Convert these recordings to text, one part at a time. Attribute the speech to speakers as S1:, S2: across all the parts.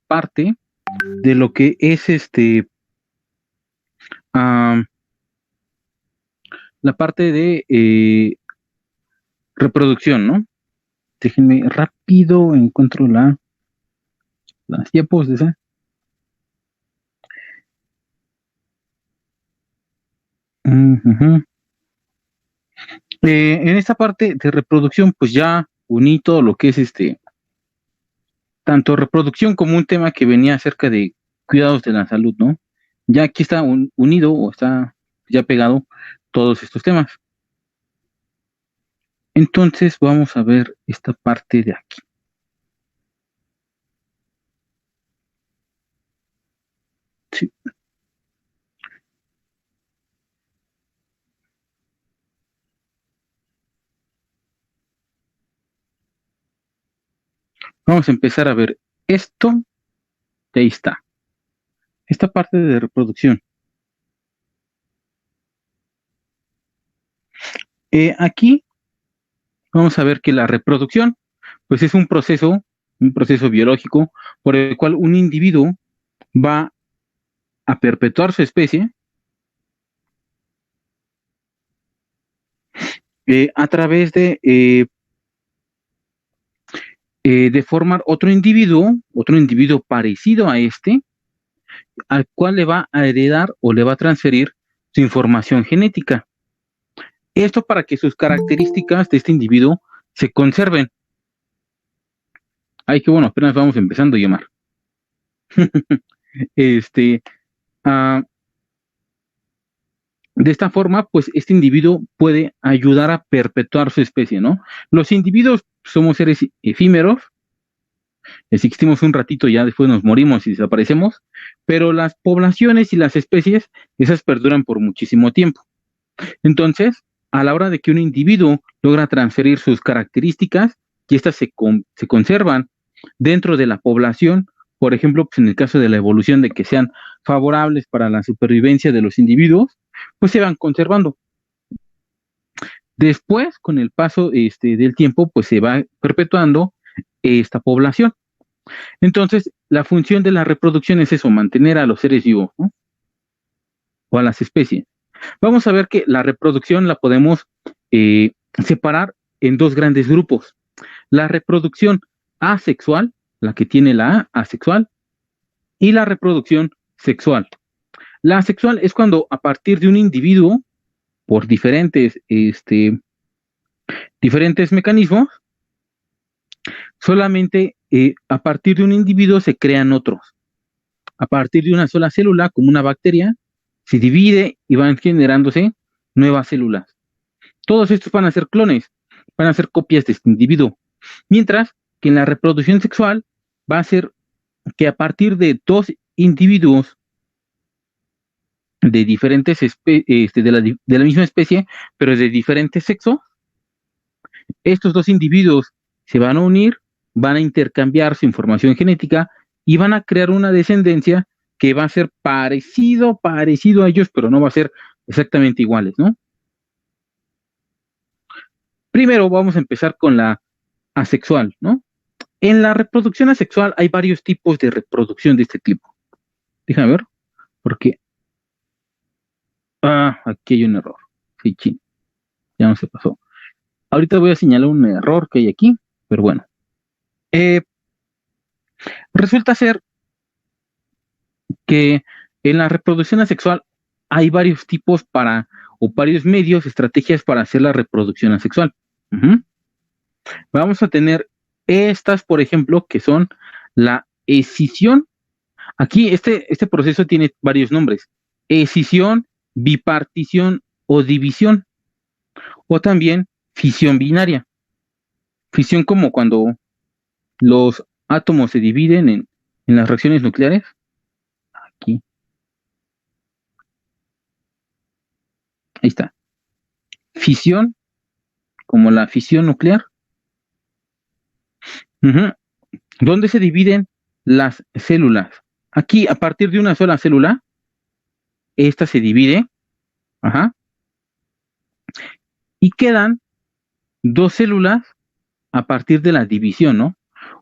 S1: parte de lo que es la parte de reproducción, ¿no? Déjenme rápido, encuentro las diapos de esa. Ujú. En esta parte de reproducción, pues ya uní todo lo que es tanto reproducción como un tema que venía acerca de cuidados de la salud, ¿no? Ya aquí está unido o está ya pegado todos estos temas. Entonces vamos a ver esta parte de aquí. Sí. Vamos a empezar a ver esto, y ahí está. Esta parte de reproducción. Aquí vamos a ver que la reproducción, pues es un proceso biológico por el cual un individuo va a perpetuar su especie a través de formar otro individuo parecido a este, al cual le va a heredar o le va a transferir su información genética. Esto para que sus características de este individuo se conserven. Ay, qué bueno, apenas vamos empezando, Yomar. este, uh, de esta forma, pues este individuo puede ayudar a perpetuar su especie, ¿no? Los individuos somos seres efímeros, existimos un ratito, ya después nos morimos y desaparecemos, pero las poblaciones y las especies, esas perduran por muchísimo tiempo. Entonces, a la hora de que un individuo logra transferir sus características y estas se conservan dentro de la población, por ejemplo, pues en el caso de la evolución de que sean favorables para la supervivencia de los individuos, pues se van conservando. Después, con el paso del tiempo, pues se va perpetuando esta población. Entonces, la función de la reproducción es eso, mantener a los seres vivos, ¿no? O a las especies. Vamos a ver que la reproducción la podemos separar en dos grandes grupos. La reproducción asexual, la que tiene la A, asexual, y la reproducción sexual. La asexual es cuando a partir de un individuo, por diferentes mecanismos, solamente a partir de un individuo se crean otros. A partir de una sola célula, como una bacteria, se divide y van generándose nuevas células. Todos estos van a ser clones, van a ser copias de este individuo. Mientras que en la reproducción sexual va a ser que a partir de dos individuos de diferentes de la misma especie, pero de diferente sexo, estos dos individuos se van a unir, van a intercambiar su información genética y van a crear una descendencia que va a ser parecido a ellos, pero no va a ser exactamente iguales, ¿no? Primero vamos a empezar con la asexual, ¿no? En la reproducción asexual hay varios tipos de reproducción de este tipo. Déjame ver, porque aquí hay un error. Sí, chin, ya no se pasó. Ahorita voy a señalar un error que hay aquí, pero bueno. Eh, resulta ser que en la reproducción asexual hay varios tipos o varios medios, estrategias para hacer la reproducción asexual. Uh-huh. Vamos a tener estas, por ejemplo, que son la escisión. Aquí este proceso tiene varios nombres. Escisión, bipartición o división. O también fisión binaria. Fisión como cuando los átomos se dividen en las reacciones nucleares. Aquí, ahí está. Fisión, como la fisión nuclear. Uh-huh. ¿Dónde se dividen las células? Aquí, a partir de una sola célula, esta se divide, ajá, y quedan dos células a partir de la división, ¿no?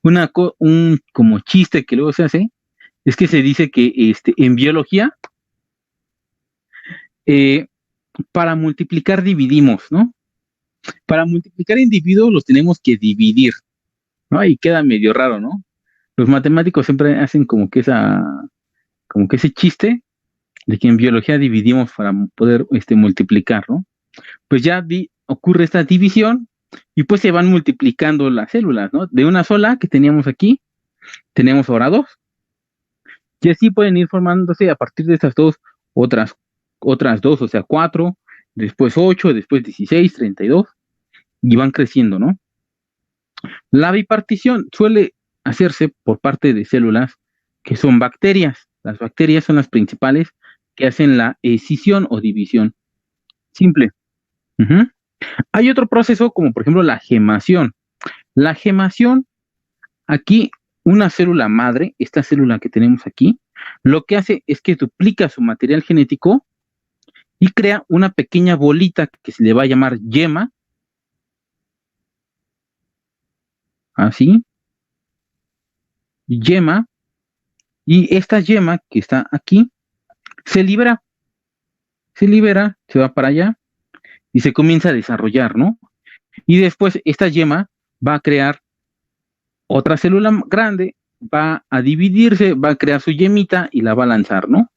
S1: Un como chiste que luego se hace, es que se dice que en biología, eh, para multiplicar dividimos, ¿no? Para multiplicar individuos los tenemos que dividir, ¿no? Y queda medio raro, ¿no? Los matemáticos siempre hacen como que ese chiste de que en biología dividimos para poder multiplicar, ¿no? Pues ya ocurre esta división y pues se van multiplicando las células, ¿no? De una sola que teníamos aquí, tenemos ahora dos. Y así pueden ir formándose a partir de estas dos otras, otras dos, o sea, cuatro, después 8, después 16, 32, y van creciendo, ¿no? La bipartición suele hacerse por parte de células que son bacterias. Las bacterias son las principales que hacen la escisión o división simple. Ujú. Hay otro proceso como por ejemplo la gemación. La gemación, aquí una célula madre, esta célula que tenemos aquí, lo que hace es que duplica su material genético y crea una pequeña bolita que se le va a llamar yema, así, yema, y esta yema que está aquí se libera, se va para allá y se comienza a desarrollar, ¿no? Y después esta yema va a crear otra célula grande, va a dividirse, va a crear su yemita y la va a lanzar, ¿no?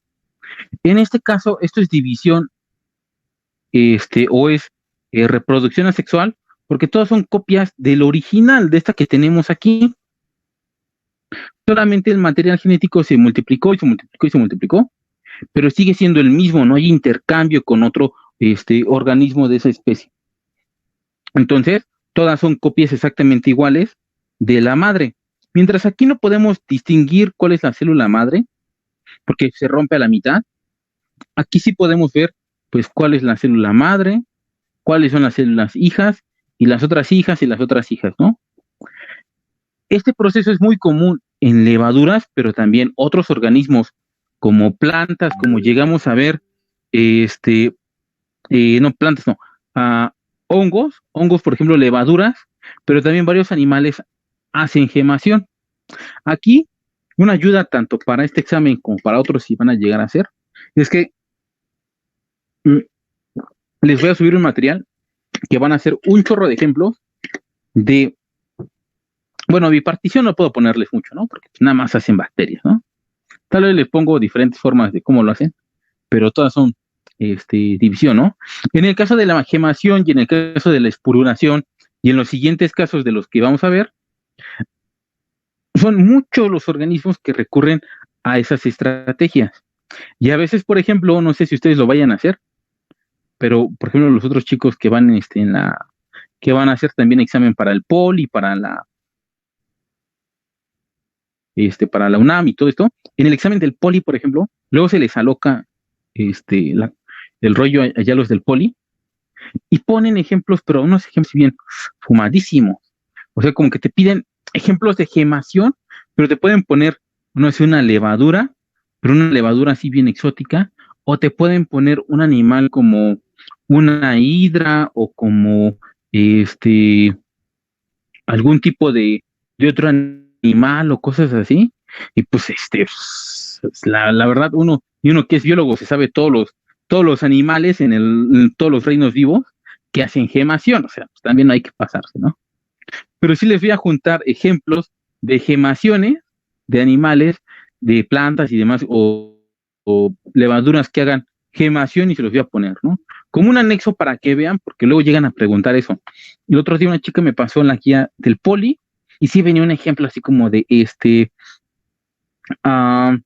S1: En este caso, esto es división, o es reproducción asexual, porque todas son copias del original, de esta que tenemos aquí. Solamente el material genético se multiplicó y se multiplicó y se multiplicó, pero sigue siendo el mismo, no hay intercambio con otro organismo de esa especie. Entonces, todas son copias exactamente iguales de la madre. Mientras aquí no podemos distinguir cuál es la célula madre, porque se rompe a la mitad, aquí sí podemos ver, pues, cuál es la célula madre, cuáles son las células hijas, y las otras hijas y las otras hijas, ¿no? Este proceso es muy común en levaduras, pero también otros organismos, como plantas, como llegamos a ver, no plantas, no, ah, hongos, por ejemplo, levaduras, pero también varios animales hacen gemación. Aquí, una ayuda tanto para este examen como para otros si van a llegar a hacer, es que mm, les voy a subir un material que van a hacer un chorro de ejemplos de, bueno, bipartición no puedo ponerles mucho, ¿no? Porque nada más hacen bacterias, ¿no? Tal vez les pongo diferentes formas de cómo lo hacen, pero todas son división, ¿no? En el caso de la gemación y en el caso de la espurulación y en los siguientes casos de los que vamos a ver, son muchos los organismos que recurren a esas estrategias. Y a veces, por ejemplo, no sé si ustedes lo vayan a hacer, pero por ejemplo, los otros chicos que van que van a hacer también examen para el poli, para la UNAM y todo esto, en el examen del poli, por ejemplo, luego se les aloca el rollo allá los del poli y ponen ejemplos, pero unos ejemplos bien fumadísimos. O sea, como que te piden ejemplos de gemación, pero te pueden poner, no sé, una levadura, pero una levadura así bien exótica, o te pueden poner un animal como una hidra o como algún tipo de otro animal o cosas así. Y pues la verdad, uno que es biólogo se sabe todos los animales en todos los reinos vivos que hacen gemación, o sea, pues también no hay que pasarse, ¿no? Pero sí les voy a juntar ejemplos de gemaciones de animales, de plantas y demás, o levaduras que hagan gemación y se los voy a poner, ¿no? Como un anexo para que vean, porque luego llegan a preguntar eso. El otro día una chica me pasó en la guía del poli y sí venía un ejemplo así como de ah,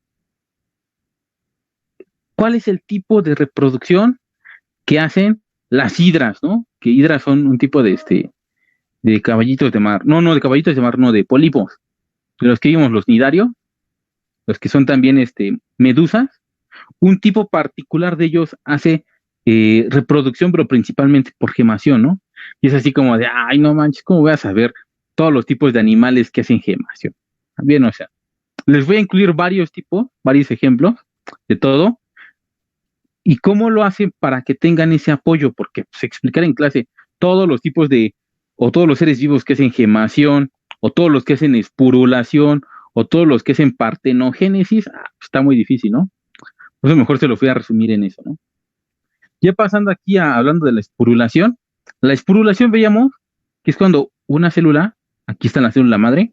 S1: ¿cuál es el tipo de reproducción que hacen las hidras, ¿no? Que hidras son un tipo de caballitos de mar. No, de caballitos de mar, no, de pólipos. De los que vimos, los nidarios, los que son también medusas. Un tipo particular de ellos hace reproducción, pero principalmente por gemación, ¿no? Y es así como de, ay, no manches, ¿cómo voy a saber todos los tipos de animales que hacen gemación? También, o sea, les voy a incluir varios tipos, varios ejemplos de todo, y cómo lo hacen para que tengan ese apoyo, porque pues, explicar en clase todos los tipos o todos los seres vivos que hacen gemación, o todos los que hacen esporulación, o todos los que hacen partenogénesis, está muy difícil, ¿no? Por eso mejor se lo fui a resumir en eso, ¿no? Ya pasando aquí hablando de la esporulación veíamos que es cuando una célula, aquí está la célula madre,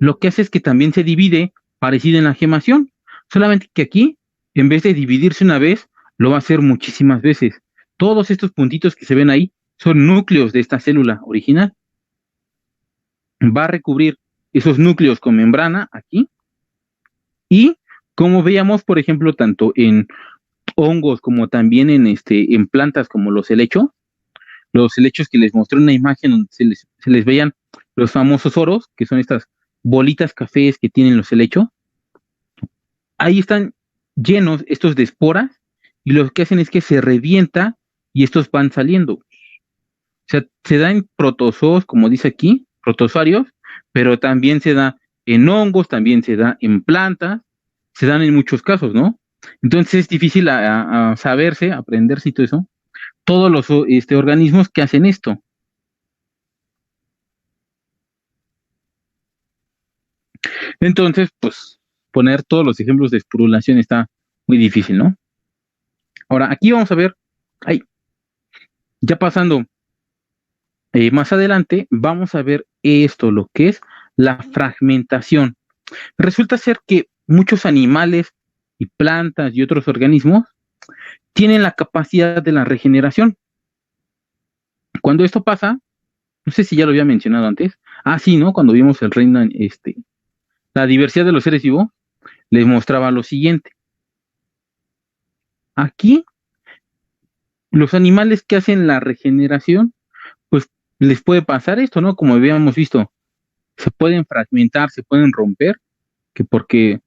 S1: lo que hace es que también se divide parecido en la gemación, solamente que aquí, en vez de dividirse una vez, lo va a hacer muchísimas veces. Todos estos puntitos que se ven ahí son núcleos de esta célula original. Va a recubrir esos núcleos con membrana aquí, y como veíamos, por ejemplo, tanto en hongos como también en plantas como los helechos que les mostré una imagen donde se les veían los famosos oros, que son estas bolitas cafés que tienen los helechos. Ahí están llenos estos de esporas, y lo que hacen es que se revienta y estos van saliendo. O sea, se da en protozoos, como dice aquí, protozoarios, pero también se da en hongos, también se da en plantas, se dan en muchos casos, ¿no? Entonces es difícil a saberse, aprenderse y todo eso, todos los organismos que hacen esto. Entonces, pues poner todos los ejemplos de esporulación está muy difícil, ¿no? Ahora, aquí vamos a ver, ay, ya pasando más adelante, vamos a ver esto, lo que es la fragmentación. Resulta ser que muchos animales y plantas y otros organismos tienen la capacidad de la regeneración. Cuando esto pasa, no sé si ya lo había mencionado antes, sí, ¿no? Cuando vimos el reino, la diversidad de los seres vivos, les mostraba lo siguiente. Aquí, los animales que hacen la regeneración, pues les puede pasar esto, ¿no? Como habíamos visto, se pueden fragmentar, se pueden romper, que porque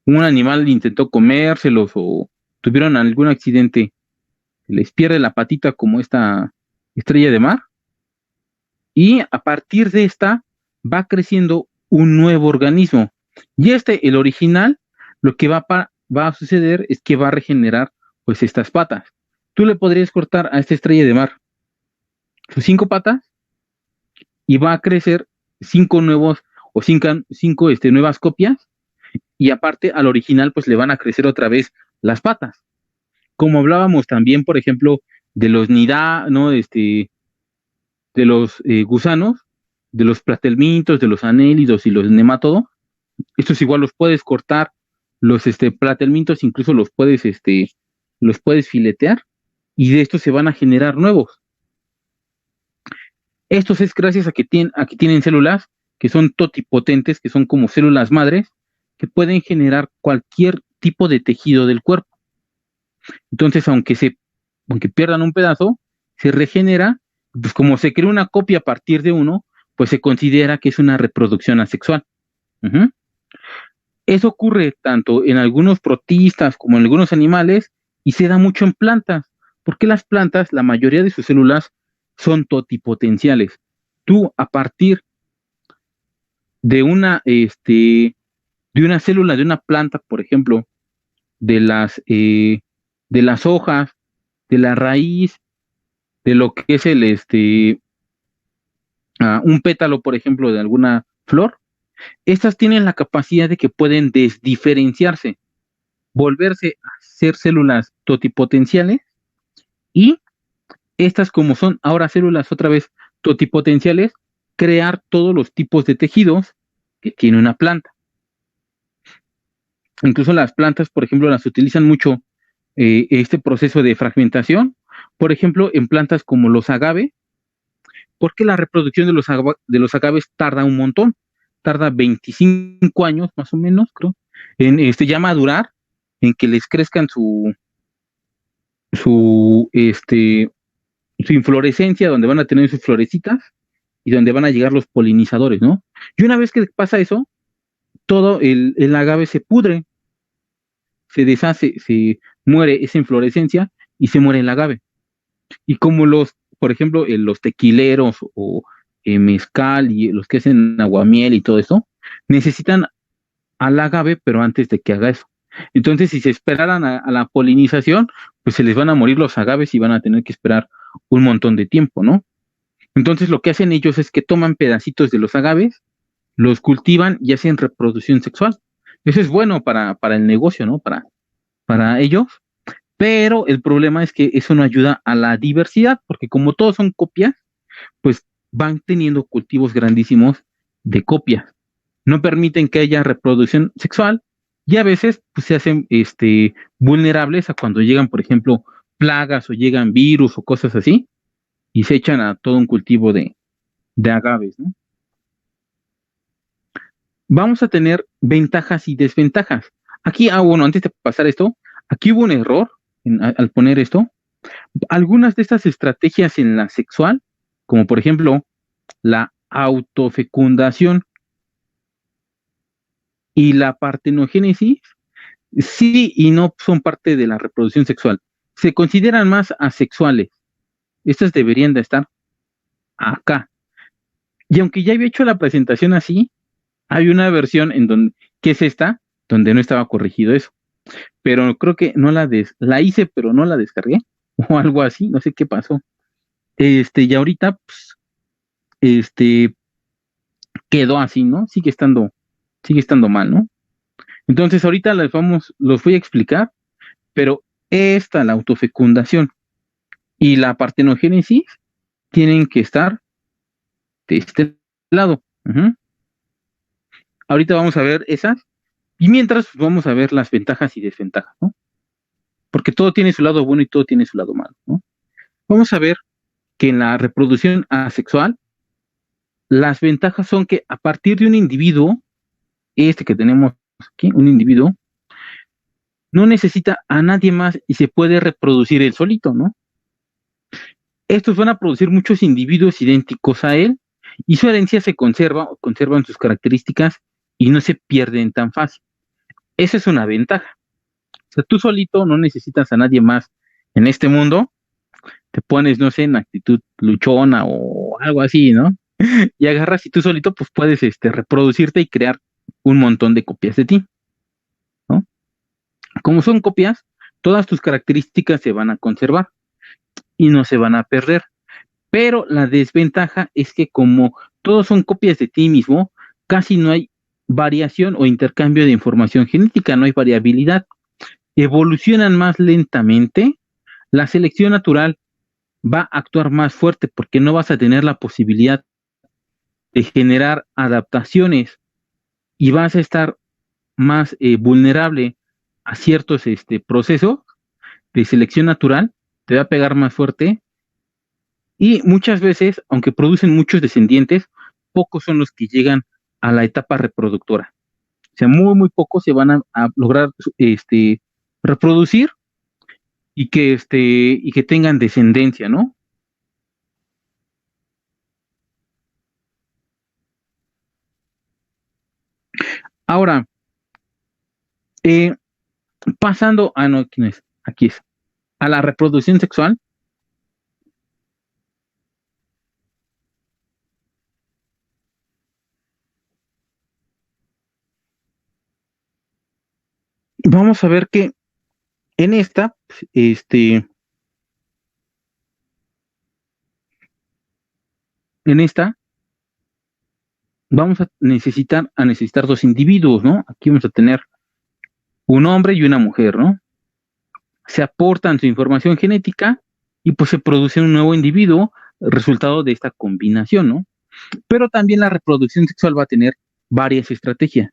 S1: un animal intentó comérselos o tuvieron algún accidente, les pierde la patita como esta estrella de mar, y a partir de esta va creciendo un nuevo organismo. Y el original, lo que va a suceder es que va a regenerar pues estas patas. Tú le podrías cortar a esta estrella de mar sus 5 patas y va a crecer 5 nuevos o cinco nuevas copias, y aparte al original pues le van a crecer otra vez las patas. Como hablábamos también, por ejemplo, de los ¿no? De los gusanos, de los platelmintos, de los anélidos y los nematodos, estos igual los puedes cortar, los platelmintos incluso los puedes filetear, y de estos se van a generar nuevos. Estos es gracias a que tienen células que son totipotentes, que son como células madres, que pueden generar cualquier tipo de tejido del cuerpo. Entonces, aunque pierdan un pedazo, se regenera, pues como se crea una copia a partir de uno, pues se considera que es una reproducción asexual. Uh-huh. Eso ocurre tanto en algunos protistas como en algunos animales, y se da mucho en plantas, porque las plantas, la mayoría de sus células son totipotenciales. Tú, a partir de una célula de una planta, por ejemplo, de las hojas, de la raíz, de lo que es un pétalo, por ejemplo, de alguna flor, estas tienen la capacidad de que pueden desdiferenciarse, volverse a ser células totipotenciales, y estas, como son ahora células otra vez totipotenciales, crear todos los tipos de tejidos que tiene una planta. Incluso las plantas, por ejemplo, las utilizan mucho este proceso de fragmentación, por ejemplo, en plantas como los agaves, porque la reproducción de los agaves tarda un montón, tarda 25 años más o menos, creo, en ya madurar, en que les crezcan su, su inflorescencia, donde van a tener sus florecitas y donde van a llegar los polinizadores, ¿no? Y una vez que pasa eso, todo el agave se pudre, se deshace, se muere esa inflorescencia y se muere el agave. Y como por ejemplo, los tequileros o mezcal y los que hacen aguamiel y todo eso, necesitan al agave, pero antes de que haga eso. Entonces, si se esperaran a la polinización, pues se les van a morir los agaves y van a tener que esperar un montón de tiempo, ¿no? Entonces, lo que hacen ellos es que toman pedacitos de los agaves los cultivan y hacen reproducción sexual. Eso es bueno para el negocio, ¿no? Para ellos, pero el problema es que eso no ayuda a la diversidad, porque como todos son copias, pues van teniendo cultivos grandísimos de copias. No permiten que haya reproducción sexual y a veces pues, se hacen vulnerables a cuando llegan, por ejemplo, plagas o llegan virus o cosas así y se echan a todo un cultivo de agaves, ¿no? Vamos a tener ventajas y desventajas. Aquí, bueno, antes de pasar esto, aquí hubo un error al poner esto. Algunas de estas estrategias en la sexual, como por ejemplo la autofecundación y la partenogénesis, sí y no son parte de la reproducción sexual. Se consideran más asexuales. Estas deberían de estar acá. Y aunque ya había hecho la presentación así, hay una versión en donde, que es esta, donde no estaba corregido eso. Pero creo que no la hice, pero no la descargué, o algo así, no sé qué pasó. Y ahorita, pues, este, quedó así, ¿no? Sigue estando mal, ¿no? Entonces ahorita los voy a explicar, pero esta, la autofecundación y la partenogénesis, tienen que estar de este lado. Ujú. Ahorita vamos a ver esas, y mientras pues, vamos a ver las ventajas y desventajas, ¿no? Porque todo tiene su lado bueno y todo tiene su lado malo, ¿no? Vamos a ver que en la reproducción asexual, las ventajas son que a partir de un individuo, que tenemos aquí, un individuo, no necesita a nadie más y se puede reproducir él solito, ¿no? Estos van a producir muchos individuos idénticos a él y su herencia se conserva o conservan sus características y no se pierden tan fácil. Esa es una ventaja. O sea, tú solito no necesitas a nadie más en este mundo, te pones, no sé, en actitud luchona o algo así, ¿no? Y agarras y tú solito pues puedes reproducirte y crear un montón de copias de ti, ¿no? Como son copias, todas tus características se van a conservar y no se van a perder. Pero la desventaja es que como todos son copias de ti mismo, casi no hay variación o intercambio de información genética, no hay variabilidad. Evolucionan más lentamente. La selección natural va a actuar más fuerte porque no vas a tener la posibilidad de generar adaptaciones y vas a estar más vulnerable a ciertos procesos de selección natural, te va a pegar más fuerte y muchas veces, aunque producen muchos descendientes, pocos son los que llegan a la etapa reproductora. O sea, muy pocos se van a lograr reproducir y que tengan descendencia, ¿no? Ahora, eh, pasando a no, ¿quién es? Aquí es, a la reproducción sexual, vamos a ver que en esta, en esta, vamos a necesitar dos individuos, ¿no? Aquí vamos a tener un hombre y una mujer, ¿no? Se aportan su información genética y pues se produce un nuevo individuo, resultado de esta combinación, ¿no? Pero también la reproducción sexual va a tener varias estrategias.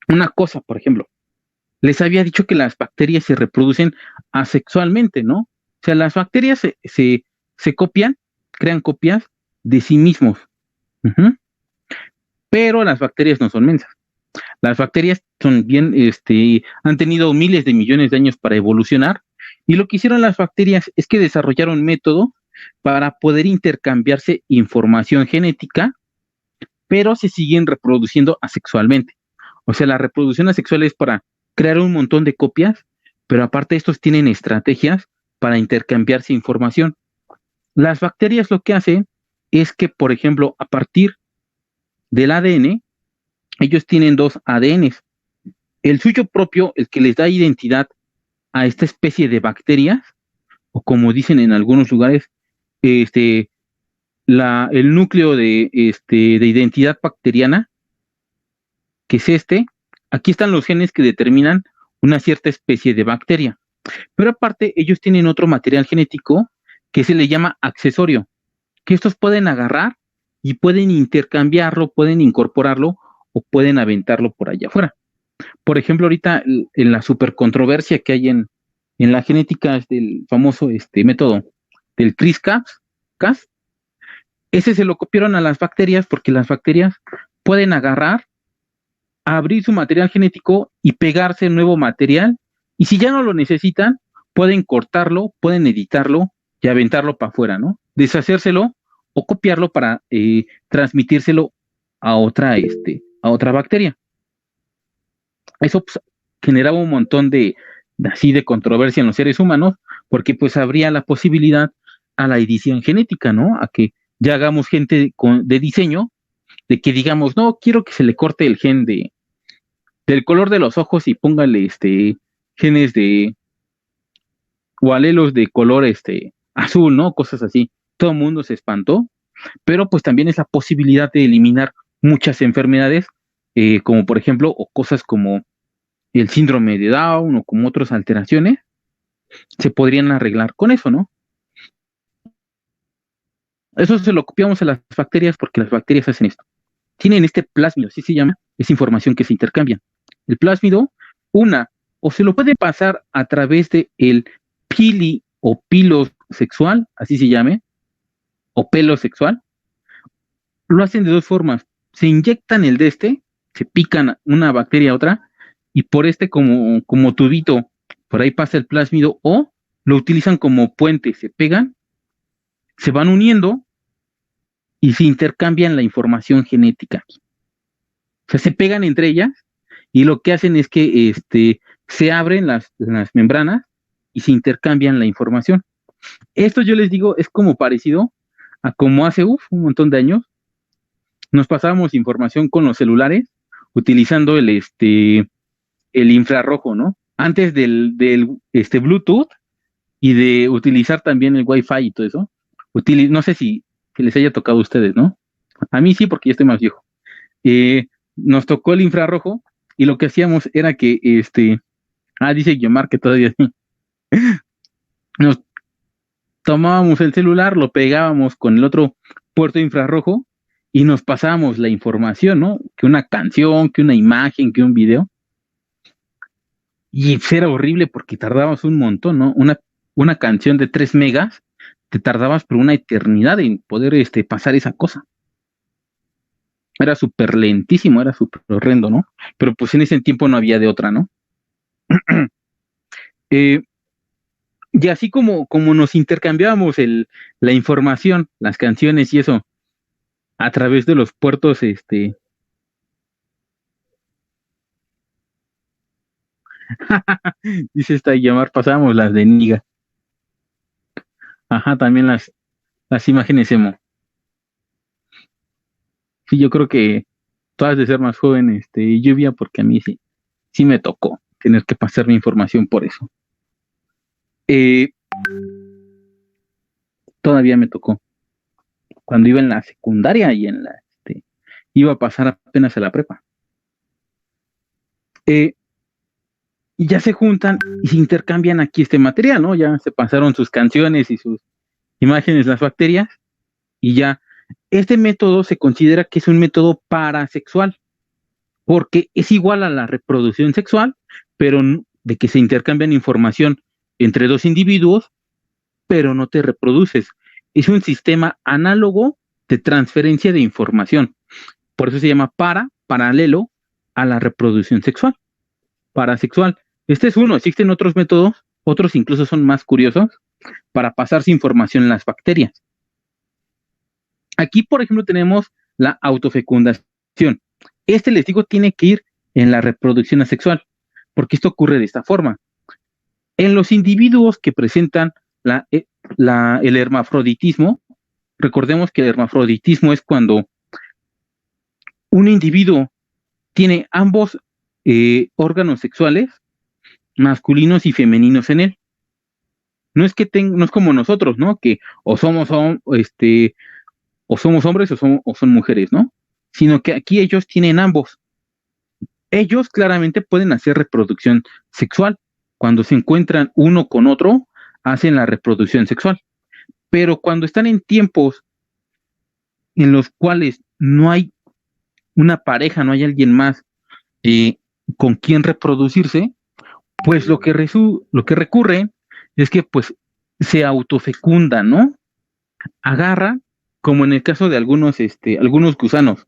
S1: Una cosa, por ejemplo, les había dicho que las bacterias se reproducen asexualmente, ¿no? O sea, las bacterias se copian, crean copias de sí mismos. Ujú. Pero las bacterias no son mensas. Las bacterias son bien, han tenido miles de millones de años para evolucionar, y lo que hicieron las bacterias es que desarrollaron un método para poder intercambiarse información genética, pero se siguen reproduciendo asexualmente. O sea, la reproducción asexual es para crear un montón de copias, pero aparte estos tienen estrategias para intercambiarse información. Las bacterias lo que hacen es que, por ejemplo, a partir del ADN, ellos tienen dos ADNs. El suyo propio, el que les da identidad a esta especie de bacterias, o como dicen en algunos lugares, el núcleo de identidad bacteriana, que es aquí están los genes que determinan una cierta especie de bacteria. Pero aparte, ellos tienen otro material genético que se le llama accesorio, que estos pueden agarrar y pueden intercambiarlo, pueden incorporarlo o pueden aventarlo por allá afuera. Por ejemplo, ahorita en la super controversia que hay en la genética del famoso método del CRISPR-Cas, ese se lo copiaron a las bacterias porque las bacterias pueden agarrar, abrir su material genético y pegarse nuevo material, y si ya no lo necesitan, pueden cortarlo, pueden editarlo y aventarlo para afuera, ¿no? Deshacérselo o copiarlo para transmitírselo a otra bacteria. Eso pues, generaba un montón así de controversia en los seres humanos, porque pues habría la posibilidad a la edición genética, ¿no? A que ya hagamos gente de diseño, de que digamos, no, quiero que se le corte el gen del color de los ojos y póngale genes o alelos de color azul, ¿no? Cosas así. Todo el mundo se espantó, pero pues también es la posibilidad de eliminar muchas enfermedades, como por ejemplo, o cosas como el síndrome de Down o como otras alteraciones, se podrían arreglar con eso, ¿no? Eso se lo copiamos a las bacterias porque las bacterias hacen esto. Tienen este plásmido, así se llama, es información que se intercambia. El plásmido, o se lo puede pasar a través de el pili o pilo sexual, así se llame, o pelo sexual. Lo hacen de dos formas. Se inyectan el de se pican una bacteria a otra, y por como tubito, por ahí pasa el plásmido, o lo utilizan como puente, se pegan, se van uniendo y se intercambian la información genética. O sea, se pegan entre ellas y lo que hacen es que se abren las membranas y se intercambian la información. Esto yo les digo, es como parecido a como hace un montón de años nos pasábamos información con los celulares utilizando el infrarrojo, ¿no? Antes del Bluetooth y de utilizar también el Wi-Fi y todo eso. No sé si les haya tocado a ustedes, ¿no? A mí sí, porque yo estoy más viejo. Nos tocó el infrarrojo y lo que hacíamos era que dice Guiomar que todavía sí. Nos tomábamos el celular, lo pegábamos con el otro puerto infrarrojo y nos pasábamos la información, ¿no? Que una canción, que una imagen, que un video. Y era horrible porque tardabas un montón, ¿no? Una canción de 3 megas, te tardabas por una eternidad en poder pasar esa cosa. Era súper lentísimo, era súper horrendo, ¿no? Pero pues en ese tiempo no había de otra, ¿no? Y así como nos intercambiábamos la información, las canciones y eso, a través de los puertos, dice esta llamar, pasábamos las de Niga. Ajá, también las imágenes emo. Sí, yo creo que todas de ser más joven, Lluvia, porque a mí sí me tocó tener que pasar mi información por eso. Todavía me tocó. Cuando iba en la secundaria y iba a pasar apenas a la prepa. Y ya se juntan y se intercambian aquí este material, ¿no? Ya se pasaron sus canciones y sus imágenes las bacterias y ya. Este método se considera que es un método parasexual porque es igual a la reproducción sexual, pero de que se intercambian información entre dos individuos, pero no te reproduces. Es un sistema análogo de transferencia de información. Por eso se llama paralelo a la reproducción sexual, parasexual. Este es uno, existen otros métodos, otros incluso son más curiosos, para pasarse información en las bacterias. Aquí, por ejemplo, tenemos la autofecundación. Les digo, tiene que ir en la reproducción asexual, porque esto ocurre de esta forma. En los individuos que presentan el hermafroditismo, recordemos que el hermafroditismo es cuando un individuo tiene ambos órganos sexuales, masculinos y femeninos en él. No es como nosotros, ¿no? Que o somos hombres o son mujeres, ¿no? Sino que aquí ellos tienen ambos. Ellos claramente pueden hacer reproducción sexual. Cuando se encuentran uno con otro, hacen la reproducción sexual. Pero cuando están en tiempos en los cuales no hay una pareja, no hay alguien más eh, con quien reproducirse, pues lo que recurre es que pues se autofecunda, ¿no? Agarra, como en el caso de algunos gusanos,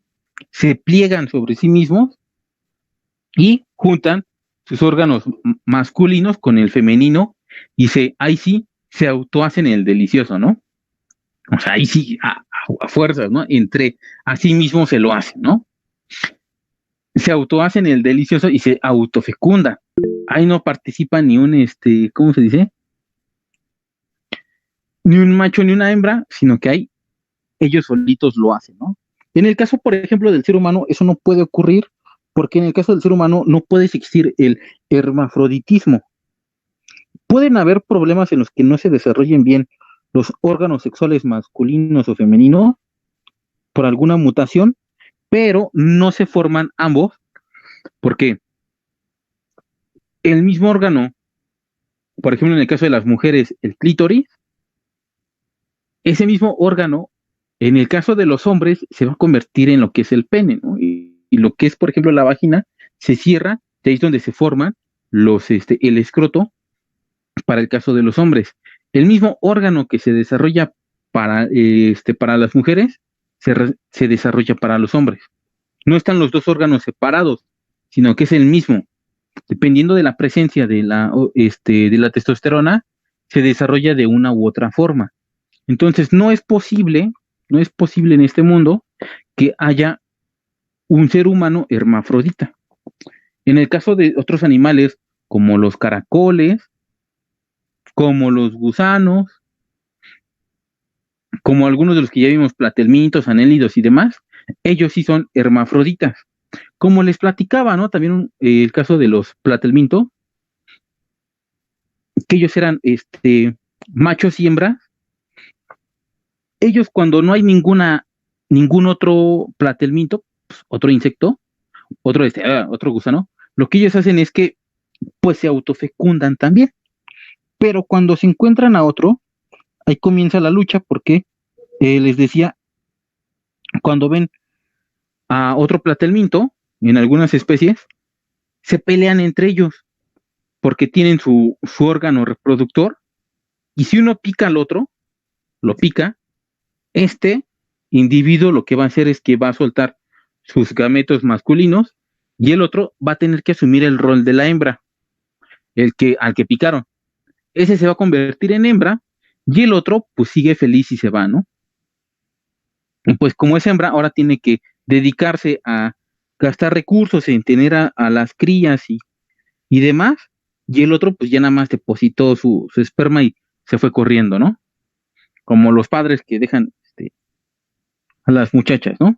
S1: se pliegan sobre sí mismos y juntan sus órganos masculinos con el femenino y ahí sí se autohacen el delicioso, ¿no? O sea, ahí sí, a fuerzas, ¿no? Entre a sí mismos se lo hacen, ¿no? Se autohacen el delicioso y se autofecunda. Ahí no participa ni ¿cómo se dice? Ni un macho ni una hembra, sino que ahí ellos solitos lo hacen, ¿no? En el caso, por ejemplo, del ser humano, eso no puede ocurrir porque en el caso del ser humano no puede existir el hermafroditismo. Pueden haber problemas en los que no se desarrollen bien los órganos sexuales masculinos o femeninos por alguna mutación, pero no se forman ambos porque el mismo órgano, por ejemplo, en el caso de las mujeres, el clítoris, ese mismo órgano, en el caso de los hombres, se va a convertir en lo que es el pene, ¿no? Y lo que es, por ejemplo, la vagina, se cierra, de ahí es donde se forman el escroto para el caso de los hombres. El mismo órgano que se desarrolla para las mujeres, se desarrolla para los hombres. No están los dos órganos separados, sino que es el mismo. Dependiendo de la presencia de la testosterona, se desarrolla de una u otra forma. Entonces, no es posible en este mundo que haya un ser humano hermafrodita. En el caso de otros animales, como los caracoles, como los gusanos, como algunos de los que ya vimos, platelmintos, anélidos y demás, ellos sí son hermafroditas. Como les platicaba, ¿no? También el caso de los platelmintos, que ellos eran machos y hembras. Ellos cuando no hay ningún otro platelminto, pues, otro insecto, otro gusano, lo que ellos hacen es que pues se autofecundan también. Pero cuando se encuentran a otro, ahí comienza la lucha porque les decía, cuando ven a otro platelminto, en algunas especies, se pelean entre ellos porque tienen su órgano reproductor y si uno pica al otro, lo pica, este individuo lo que va a hacer es que va a soltar sus gametos masculinos y el otro va a tener que asumir el rol de la hembra, al que picaron. Ese se va a convertir en hembra y el otro pues sigue feliz y se va, ¿no? Y pues como es hembra, ahora tiene que dedicarse a gastar recursos en tener a las crías y demás, y el otro pues ya nada más depositó su esperma y se fue corriendo, ¿no? Como los padres que dejan a las muchachas, ¿no?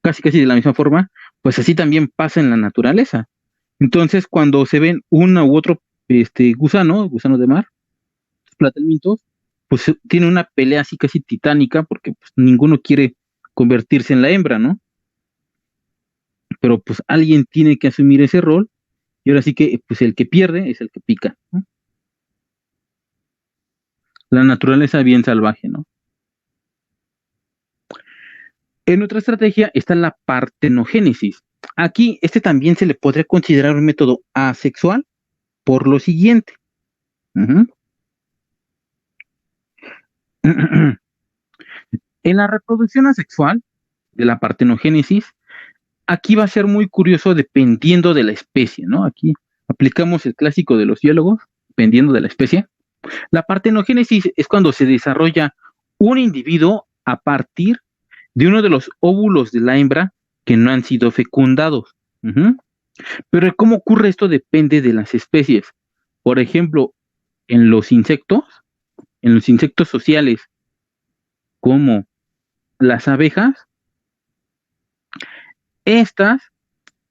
S1: Casi casi de la misma forma, pues así también pasa en la naturaleza. Entonces, cuando se ven uno u otro gusano de mar, platelmintos, pues tiene una pelea así casi titánica, porque pues, ninguno quiere convertirse en la hembra, ¿no? Pero pues alguien tiene que asumir ese rol, y ahora sí que pues el que pierde es el que pica, ¿no? La naturaleza bien salvaje, ¿no? En otra estrategia está la partenogénesis. Aquí, también se le podría considerar un método asexual por lo siguiente. Ujú. En la reproducción asexual de la partenogénesis, aquí va a ser muy curioso dependiendo de la especie, ¿no? Aquí aplicamos el clásico de los biólogos, dependiendo de la especie. La partenogénesis es cuando se desarrolla un individuo a partir de uno de los óvulos de la hembra que no han sido fecundados. Ujú. Pero cómo ocurre esto depende de las especies. Por ejemplo, en en los insectos sociales, como las abejas, estas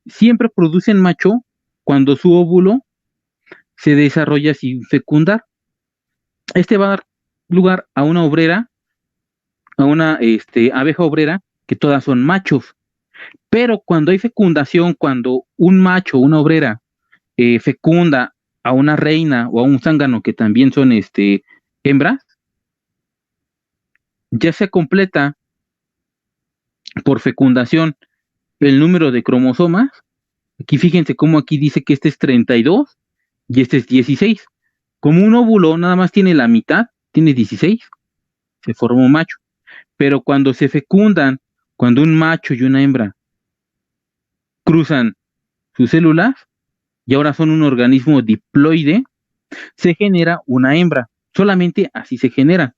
S1: siempre producen macho cuando su óvulo se desarrolla sin fecundar. Este va a dar lugar a una abeja obrera, que todas son machos. Pero cuando hay fecundación, cuando un macho o una obrera fecunda a una reina o a un zángano que también son hembras, ya se completa por fecundación el número de cromosomas. Aquí fíjense cómo aquí dice que este es 32 y este es 16. Como un óvulo nada más tiene la mitad, tiene 16, se forma un macho. Pero cuando se fecundan, cuando un macho y una hembra cruzan sus células y ahora son un organismo diploide, se genera una hembra. Solamente así se genera.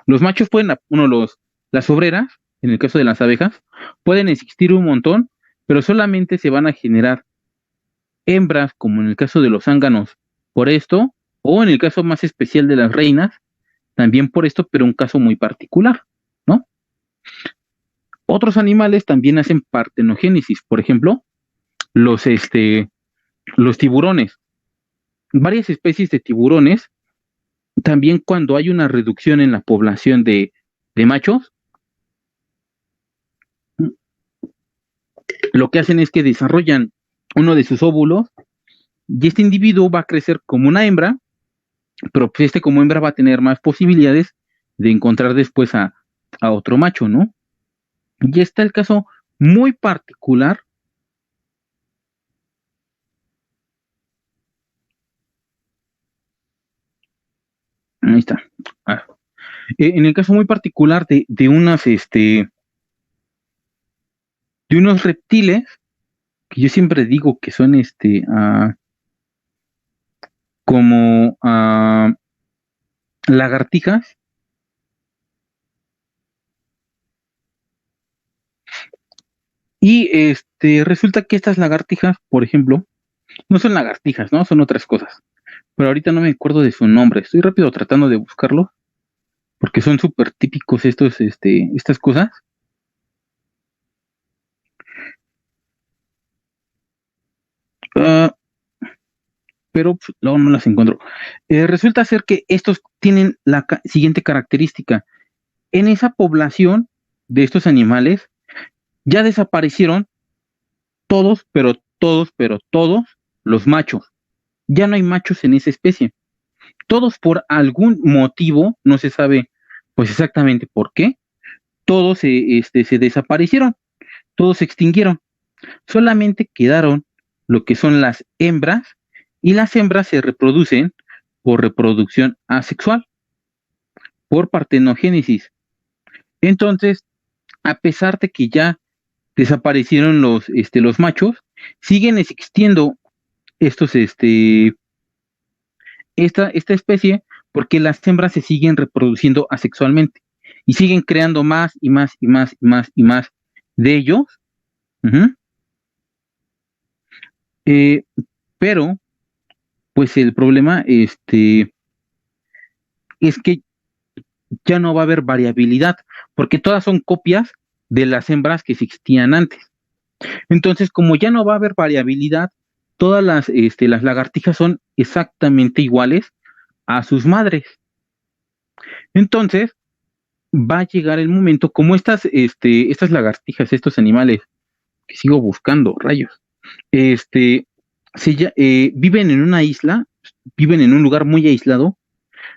S1: Los machos pueden, las obreras, en el caso de las abejas, pueden existir un montón, pero solamente se van a generar hembras, como en el caso de los zánganos, por esto, o en el caso más especial de las reinas, también por esto, pero un caso muy particular, ¿no? Otros animales también hacen partenogénesis, por ejemplo, los, los tiburones. Varias especies de tiburones, también cuando hay una reducción en la población de machos, lo que hacen es que desarrollan uno de sus óvulos y este individuo va a crecer como una hembra, pero pues este como hembra va a tener más posibilidades de encontrar después a otro macho, ¿no? Y está el caso muy particular. Ahí está. Ah, en el caso muy particular de unos reptiles, que yo siempre digo que son como lagartijas, y resulta que estas lagartijas, por ejemplo, no son lagartijas, ¿no? Son otras cosas. Pero ahorita no me acuerdo de su nombre. Estoy rápido tratando de buscarlo, porque son súper típicos estas cosas. Ah, pero pues, luego no las encuentro. Resulta ser que estos tienen la siguiente característica. En esa población de estos animales ya desaparecieron todos, pero todos los machos. Ya no hay machos en esa especie. Todos por algún motivo, no se sabe pues exactamente por qué, todos se desaparecieron, todos se extinguieron. Solamente quedaron lo que son las hembras, y las hembras se reproducen por reproducción asexual, por partenogénesis. Entonces, a pesar de que ya desaparecieron los machos, siguen existiendo estos, esta especie, porque las hembras se siguen reproduciendo asexualmente y siguen creando más y más y más y más y más de ellos. Ujú. Eh, pero, pues el problema es que ya no va a haber variabilidad, porque todas son copias de las hembras que existían antes. Entonces, como ya no va a haber variabilidad, todas las lagartijas son exactamente iguales a sus madres. Entonces, va a llegar el momento, como estas lagartijas, estos animales que sigo buscando, rayos, viven en una isla, viven en un lugar muy aislado,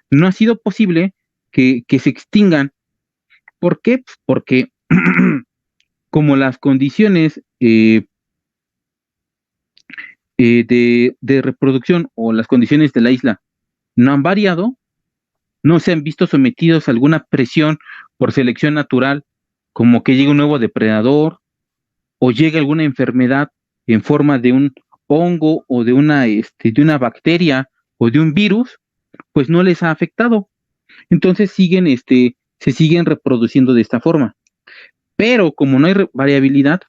S1: no ha sido posible que se extingan. ¿Por qué? Pues porque como las condiciones de reproducción o las condiciones de la isla no han variado, no se han visto sometidos a alguna presión por selección natural, como que llegue un nuevo depredador o llegue alguna enfermedad en forma de un hongo o de una bacteria o de un virus, pues no les ha afectado. Entonces se siguen reproduciendo de esta forma. Pero como no hay variabilidad,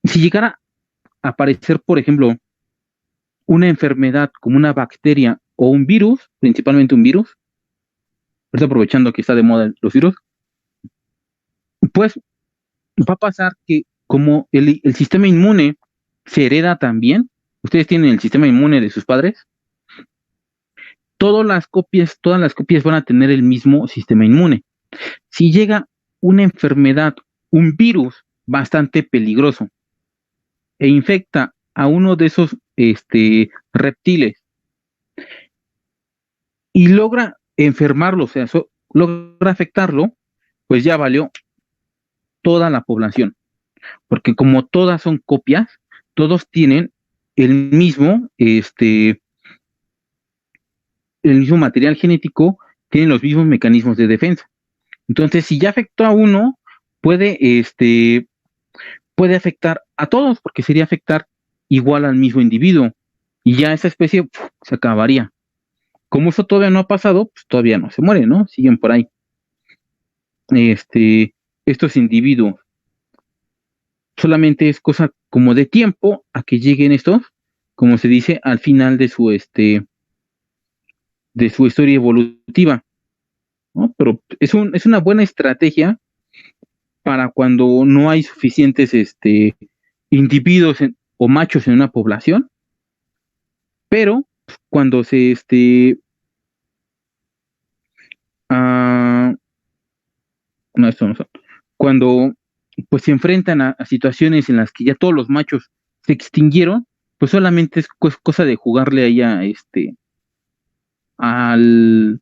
S1: si llegara a aparecer, por ejemplo, una enfermedad como una bacteria o un virus, principalmente un virus, ahorita aprovechando que está de moda los virus, pues va a pasar que como el sistema inmune se hereda también, ustedes tienen el sistema inmune de sus padres, todas las copias van a tener el mismo sistema inmune. Si llega una enfermedad un virus bastante peligroso e infecta a uno de esos reptiles y logra enfermarlo, o sea, logra afectarlo, pues ya valió toda la población, porque como todas son copias, todos tienen el mismo, el mismo material genético, tienen los mismos mecanismos de defensa. Entonces, si ya afectó a uno, puede, puede afectar a todos, porque sería afectar igual al mismo individuo, y ya esa especie se acabaría. Como eso todavía no ha pasado, pues todavía no se muere, ¿no? Siguen por ahí. Estos individuos. Solamente es cosa como de tiempo a que lleguen estos, como se dice, al final de su historia evolutiva, ¿no? Pero es una buena estrategia para cuando no hay suficientes individuos o machos en una población, pero cuando ah, no, esto no son, cuando pues se enfrentan a situaciones en las que ya todos los machos se extinguieron, pues solamente es cosa de jugarle ahí a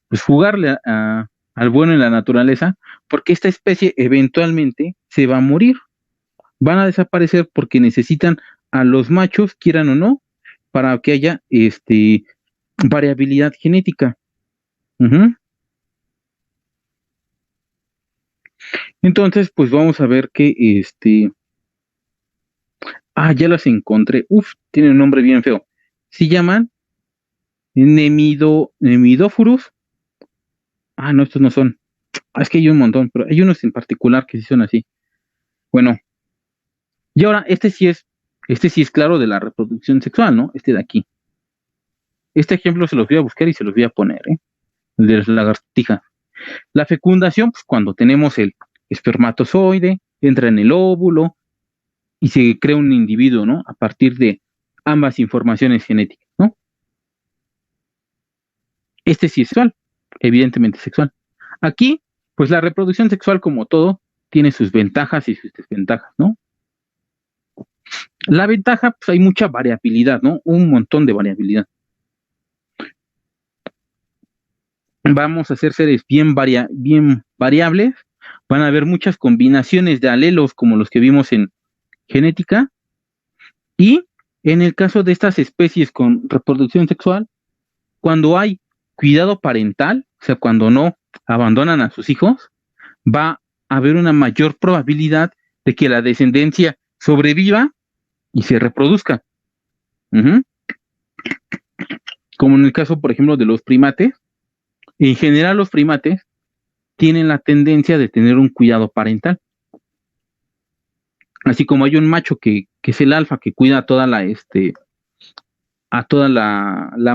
S1: pues jugarle al bueno en la naturaleza, porque esta especie eventualmente se va a morir, van a desaparecer porque necesitan a los machos, quieran o no, para que haya variabilidad genética. Ujú. Entonces, pues vamos a ver que ya las encontré. Uf, tiene un nombre bien feo. Se llaman Nemidophorus. No, estos no son. Es que hay un montón, pero hay unos en particular que sí son así. Bueno, y ahora este sí es claro de la reproducción sexual, ¿no? Este de aquí. Este ejemplo se los voy a buscar y se los voy a poner, ¿eh? El de las lagartijas. La fecundación, pues cuando tenemos el espermatozoide, entra en el óvulo y se crea un individuo, ¿no? A partir de ambas informaciones genéticas, ¿no? Este sí es sexual, evidentemente sexual. Aquí, pues la reproducción sexual, como todo, tiene sus ventajas y sus desventajas, ¿no? La ventaja, pues hay mucha variabilidad, ¿no? Un montón de variabilidad. Vamos a hacer seres bien variables, van a haber muchas combinaciones de alelos como los que vimos en genética, y en el caso de estas especies con reproducción sexual, cuando hay cuidado parental, o sea, cuando no abandonan a sus hijos, va a haber una mayor probabilidad de que la descendencia sobreviva y se reproduzca. Ujú. Como en el caso, por ejemplo, de los primates, en general los primates tienen la tendencia de tener un cuidado parental. Así como hay un macho que es el alfa que cuida a toda la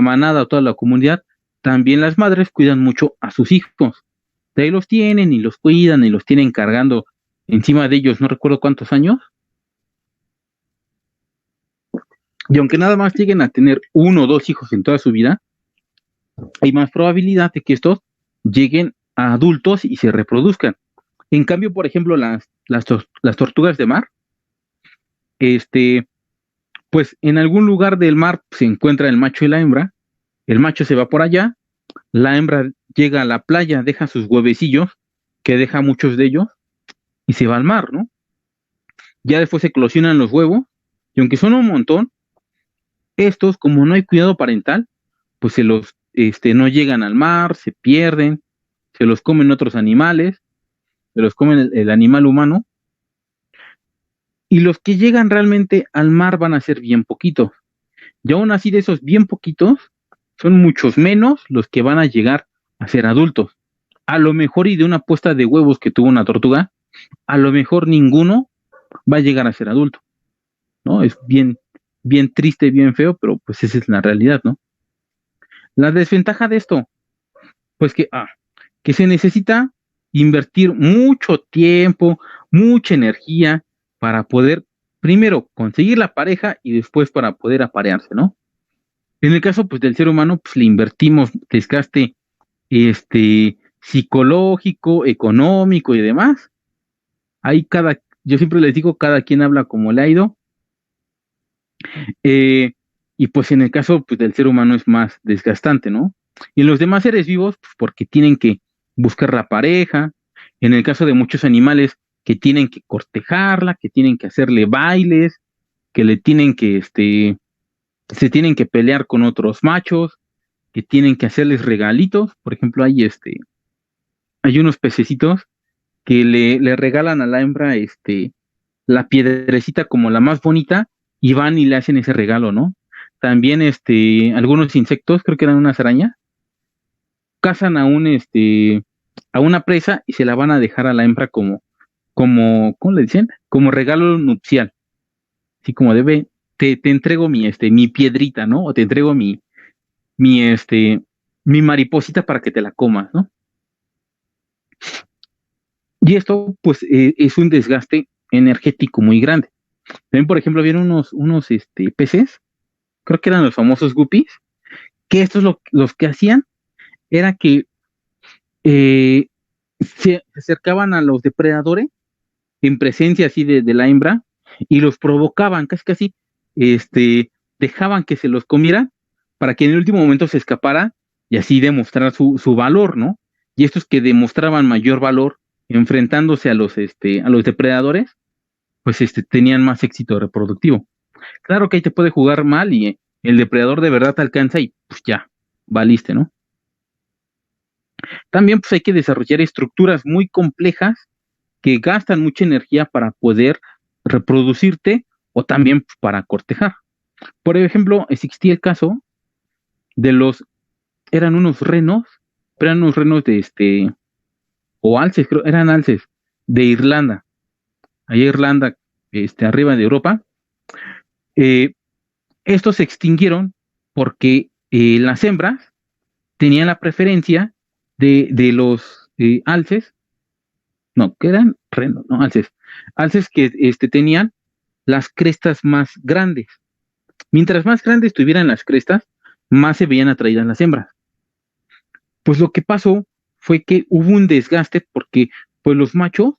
S1: manada, a toda la comunidad, también las madres cuidan mucho a sus hijos. De ahí los tienen y los cuidan y los tienen cargando encima de ellos, no recuerdo cuántos años. Y aunque nada más lleguen a tener uno o dos hijos en toda su vida, hay más probabilidad de que estos lleguen a adultos y se reproduzcan. En cambio, por ejemplo, las tortugas de mar, este, pues en algún lugar del mar se encuentra el macho y la hembra, el macho se va por allá, la hembra llega a la playa, deja sus huevecillos, que deja muchos de ellos, y se va al mar, ¿no? Ya después se eclosionan los huevos, y aunque son un montón, estos, como no hay cuidado parental, pues no llegan al mar, se pierden, se los comen otros animales, se los comen el animal humano, y los que llegan realmente al mar van a ser bien poquitos. Y aún así de esos bien poquitos, son muchos menos los que van a llegar a ser adultos. A lo mejor y de una puesta de huevos que tuvo una tortuga, a lo mejor ninguno va a llegar a ser adulto, ¿no? Es bien triste, bien feo, pero pues esa es la realidad, ¿no? La desventaja de esto, pues que se necesita invertir mucho tiempo, mucha energía para poder, primero, conseguir la pareja y después para poder aparearse, ¿no? En el caso, pues, del ser humano, pues, le invertimos desgaste, psicológico, económico y demás, Ahí yo siempre les digo, cada quien habla como le ha ido. eh, y pues en el caso pues, del ser humano es más desgastante, ¿no? Y en los demás seres vivos, pues porque tienen que buscar la pareja. En el caso de muchos animales, que tienen que cortejarla, que tienen que hacerle bailes, que le tienen que, se tienen que pelear con otros machos, que tienen que hacerles regalitos. Por ejemplo, hay unos pececitos que le regalan a la hembra, la piedrecita como la más bonita y van y le hacen ese regalo, ¿no? También, algunos insectos, creo que eran unas arañas, cazan a una presa y se la van a dejar a la hembra ¿cómo le dicen? Como regalo nupcial. Así como te entrego mi piedrita, ¿no? O te entrego mi, este, mi mariposita para que te la comas, ¿no? Y esto, pues, es un desgaste energético muy grande. También, por ejemplo, había unos peces, creo que eran los famosos guppies, que estos los que hacían era que eh, se acercaban a los depredadores en presencia así de la hembra y los provocaban, casi casi, dejaban que se los comieran para que en el último momento se escapara y así demostrar su valor, ¿no? Y estos que demostraban mayor valor enfrentándose a los depredadores, pues tenían más éxito reproductivo. Claro que ahí te puede jugar mal y el depredador de verdad te alcanza y pues ya, valiste, ¿no? También pues hay que desarrollar estructuras muy complejas que gastan mucha energía para poder reproducirte o también pues, para cortejar. Por ejemplo, existía el caso de eran unos renos, pero eran unos renos o alces, creo, eran alces de Irlanda, allá Irlanda, arriba de Europa. Eh, Estos se extinguieron porque las hembras tenían la preferencia de los alces, no, que eran renos, no, alces que tenían las crestas más grandes. Mientras más grandes tuvieran las crestas, más se veían atraídas las hembras. Pues lo que pasó fue que hubo un desgaste porque pues los machos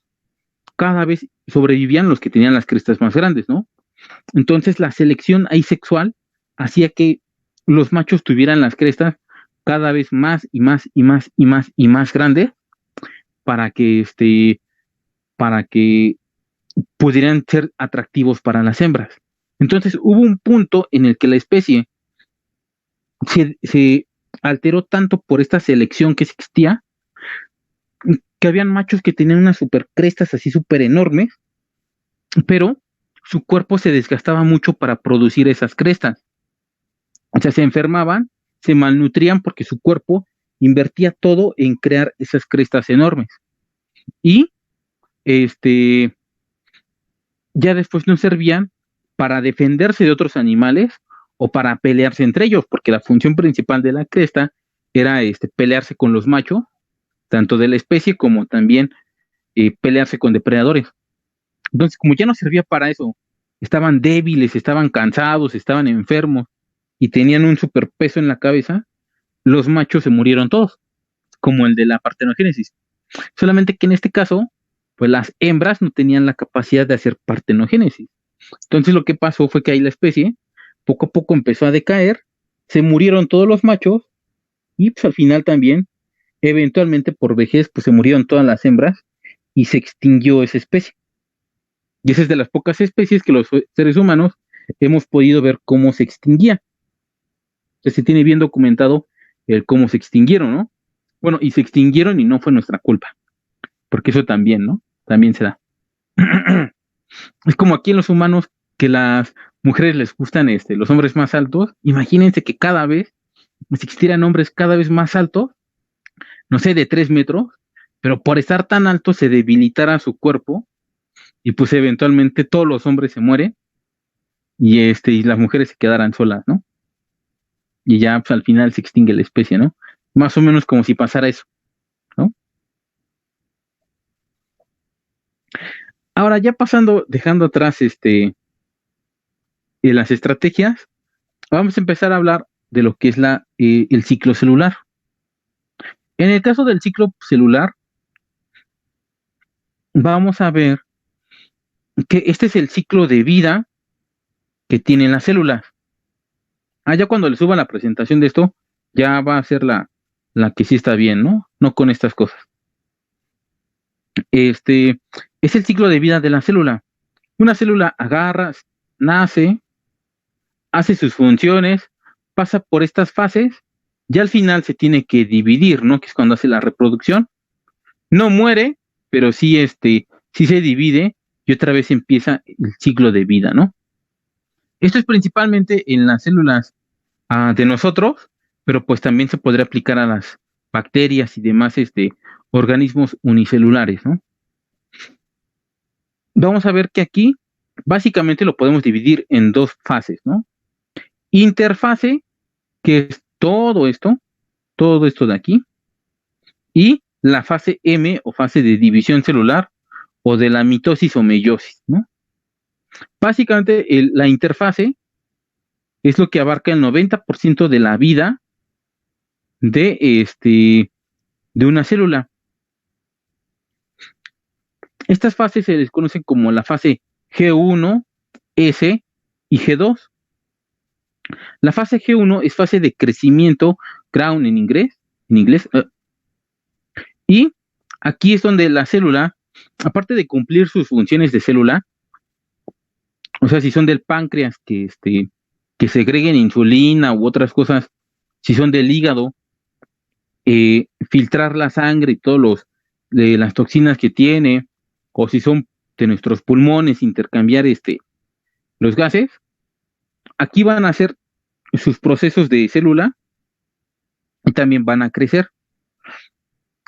S1: cada vez sobrevivían los que tenían las crestas más grandes, ¿no? Entonces la selección ahí sexual hacía que los machos tuvieran las crestas cada vez más y más y más y más y más grandes para que para que pudieran ser atractivos para las hembras. Entonces hubo un punto en el que la especie se alteró tanto por esta selección que existía, que habían machos que tenían unas super crestas así súper enormes, pero su cuerpo se desgastaba mucho para producir esas crestas. O sea, se enfermaban, se malnutrían porque su cuerpo invertía todo en crear esas crestas enormes. Y ya después no servían para defenderse de otros animales o para pelearse entre ellos, porque la función principal de la cresta era pelearse con los machos, tanto de la especie como también pelearse con depredadores. Entonces, como ya no servía para eso, estaban débiles, estaban cansados, estaban enfermos y tenían un superpeso en la cabeza, los machos se murieron todos, como el de la partenogénesis. Solamente que en este caso, pues las hembras no tenían la capacidad de hacer partenogénesis. Entonces lo que pasó fue que ahí la especie poco a poco empezó a decaer, se murieron todos los machos y pues al final también, eventualmente por vejez, pues se murieron todas las hembras y se extinguió esa especie. Y esa es de las pocas especies que los seres humanos hemos podido ver cómo se extinguía. Entonces se tiene bien documentado el cómo se extinguieron, ¿no? Bueno, y se extinguieron y no fue nuestra culpa, porque eso también, ¿no? También se da. Es como aquí en los humanos que las mujeres les gustan los hombres más altos. Imagínense que cada vez existieran hombres cada vez más altos, no sé, de 3 metros, pero por estar tan alto se debilitara su cuerpo y pues eventualmente todos los hombres se mueren y las mujeres se quedaran solas, ¿no? Y ya pues, al final se extingue la especie, ¿no? Más o menos como si pasara eso, ¿no? Ahora ya pasando, dejando atrás las estrategias, vamos a empezar a hablar de lo que es el ciclo celular. En el caso del ciclo celular, vamos a ver que este es el ciclo de vida que tienen las células. Ya cuando le suba la presentación de esto, ya va a ser la que sí está bien, ¿no? No con estas cosas. Es el ciclo de vida de la célula. Una célula agarra, nace, hace sus funciones, pasa por estas fases, y al final se tiene que dividir, ¿no? Que es cuando hace la reproducción. No muere, pero sí, sí se divide y otra vez empieza el ciclo de vida, ¿no? Esto es principalmente en las células de nosotros, pero pues también se podría aplicar a las bacterias y demás organismos unicelulares, ¿no? Vamos a ver que aquí básicamente lo podemos dividir en dos fases, ¿no? Interfase, que es todo esto de aquí, y la fase M o fase de división celular o de la mitosis o meiosis, ¿no? Básicamente la interfase es lo que abarca el 90% de la vida de una célula. Estas fases se les conocen como la fase G1, S y G2. La fase G1 es fase de crecimiento, crown en inglés, y aquí es donde la célula, aparte de cumplir sus funciones de célula, o sea, si son del páncreas que segreguen insulina u otras cosas, si son del hígado, filtrar la sangre y las toxinas que tiene, o si son de nuestros pulmones, intercambiar los gases, aquí van a hacer sus procesos de célula y también van a crecer.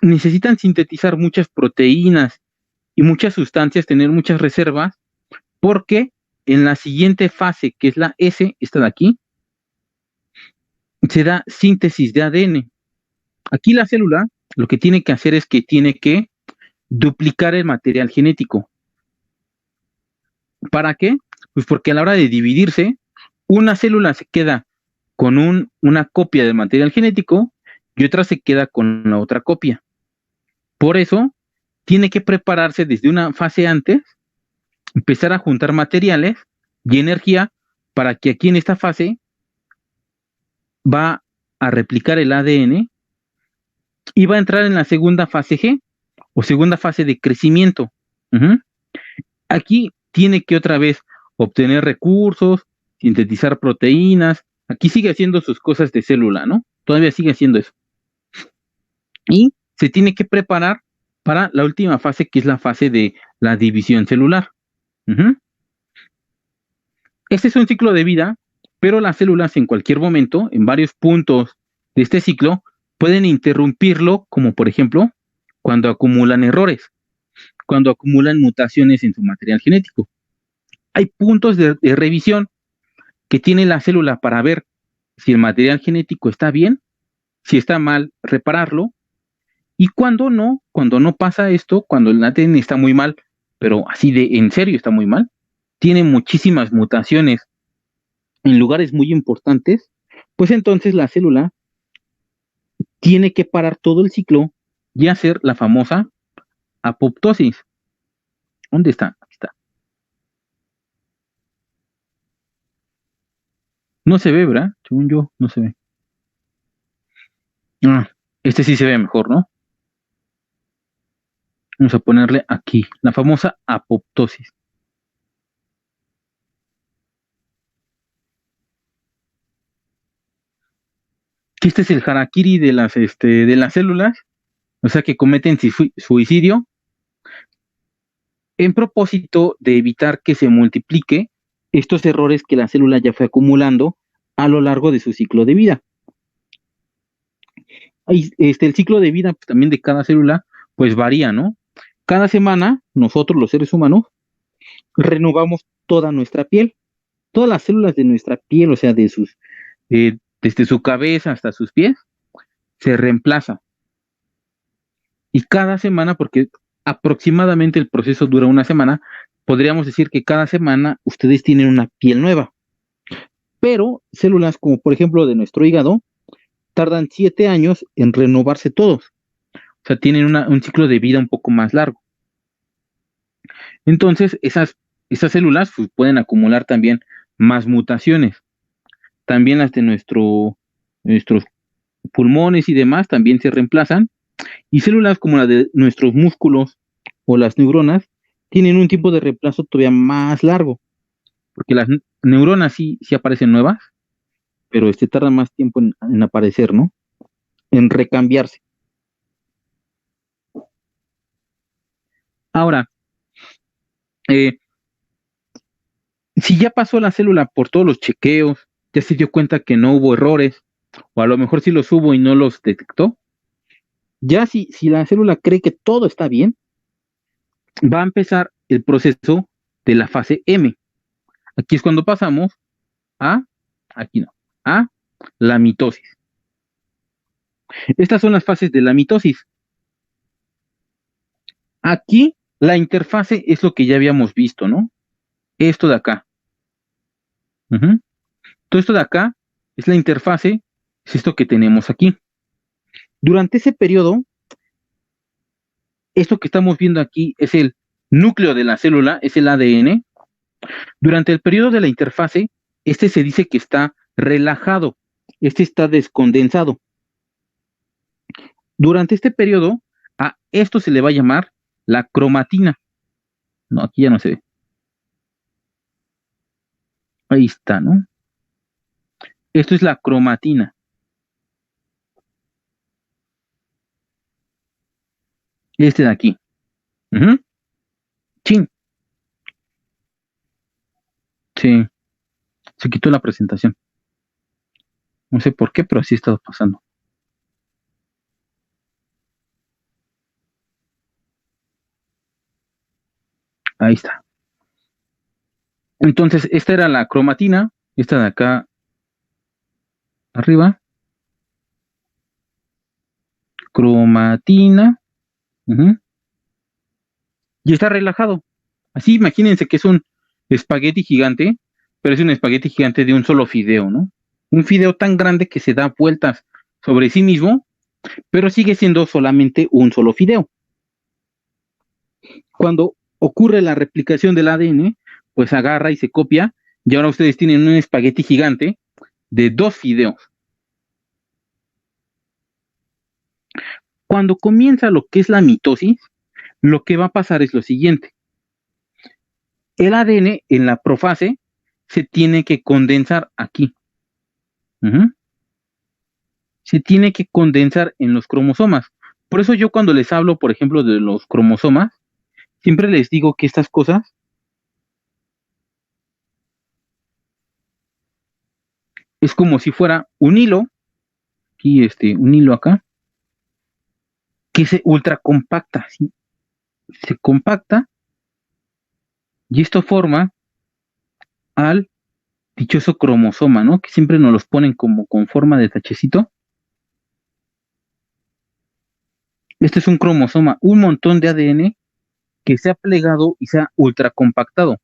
S1: Necesitan sintetizar muchas proteínas y muchas sustancias, tener muchas reservas, porque en la siguiente fase, que es la S, esta de aquí, se da síntesis de ADN. Aquí la célula lo que tiene que hacer es que tiene que duplicar el material genético. ¿Para qué? Pues porque a la hora de dividirse, una célula se queda con una copia del material genético y otra se queda con la otra copia. Por eso, tiene que prepararse desde una fase antes, empezar a juntar materiales y energía para que aquí en esta fase va a replicar el ADN y va a entrar en la segunda fase G o segunda fase de crecimiento. Uh-huh. Aquí tiene que otra vez obtener recursos, sintetizar proteínas. Aquí sigue haciendo sus cosas de célula, ¿no? Todavía sigue haciendo eso. Y se tiene que preparar para la última fase, que es la fase de la división celular. Uh-huh. Este es un ciclo de vida, pero las células en cualquier momento, en varios puntos de este ciclo, pueden interrumpirlo, como por ejemplo, cuando acumulan errores, cuando acumulan mutaciones en su material genético. Hay puntos de revisión que tiene la célula para ver si el material genético está bien, si está mal, repararlo, y cuando no pasa esto, cuando el ADN está muy mal, pero así de en serio está muy mal, tiene muchísimas mutaciones en lugares muy importantes, pues entonces la célula tiene que parar todo el ciclo y hacer la famosa apoptosis. ¿Dónde está? Aquí está. No se ve, ¿verdad? Según yo, no se ve. Este sí se ve mejor, ¿no? Vamos a ponerle aquí, la famosa apoptosis. Este es el harakiri de las células, o sea que cometen suicidio en propósito de evitar que se multiplique estos errores que la célula ya fue acumulando a lo largo de su ciclo de vida. El ciclo de vida pues, también de cada célula pues varía, ¿no? Cada semana nosotros los seres humanos renovamos toda nuestra piel, todas las células de nuestra piel, o sea, desde su cabeza hasta sus pies, se reemplaza. Y cada semana, porque aproximadamente el proceso dura una semana, podríamos decir que cada semana ustedes tienen una piel nueva. Pero células como por ejemplo de nuestro hígado tardan 7 años en renovarse todos. O sea, tienen un ciclo de vida un poco más largo. Entonces, esas Estas células pues, pueden acumular también más mutaciones. También las de nuestros pulmones y demás también se reemplazan. Y células como las de nuestros músculos o las neuronas tienen un tiempo de reemplazo todavía más largo, porque las neuronas sí aparecen nuevas, pero tarda más tiempo en aparecer, ¿no? En recambiarse. Ahora, eh, si ya pasó la célula por todos los chequeos, ya se dio cuenta que no hubo errores, o a lo mejor sí los hubo y no los detectó, ya si la célula cree que todo está bien, va a empezar el proceso de la fase M. Aquí es cuando pasamos a, aquí no, a la mitosis. Estas son las fases de la mitosis. Aquí la interfase es lo que ya habíamos visto, ¿no? Esto de acá. Ujú. Todo esto de acá es la interfase, es esto que tenemos aquí. Durante ese periodo, esto que estamos viendo aquí es el núcleo de la célula, es el ADN. Durante el periodo de la interfase, se dice que está relajado, está descondensado. Durante este periodo, a esto se le va a llamar la cromatina. No, aquí ya no se ve. Ahí está, ¿no? Esto es la cromatina. Este de aquí. Ujú. Chin. Sí, se quitó la presentación. No sé por qué, pero así ha estado pasando. Ahí está. Entonces, esta era la cromatina, esta de acá arriba, cromatina, ujú, y está relajado. Así imagínense que es un espagueti gigante, pero es un espagueti gigante de un solo fideo, ¿no? Un fideo tan grande que se da vueltas sobre sí mismo, pero sigue siendo solamente un solo fideo. Cuando ocurre la replicación del ADN, pues agarra y se copia, y ahora ustedes tienen un espagueti gigante de dos fideos. Cuando comienza lo que es la mitosis, lo que va a pasar es lo siguiente. El ADN en la profase se tiene que condensar aquí. Ujú. Se tiene que condensar en los cromosomas. Por eso yo cuando les hablo, por ejemplo, de los cromosomas, siempre les digo que estas cosas es como si fuera un hilo, aquí un hilo acá, que se ultra compacta, ¿sí? Se compacta y esto forma al dichoso cromosoma, ¿no? Que siempre nos los ponen como con forma de tachecito. Este es un cromosoma, un montón de ADN que se ha plegado y se ha ultracompactado,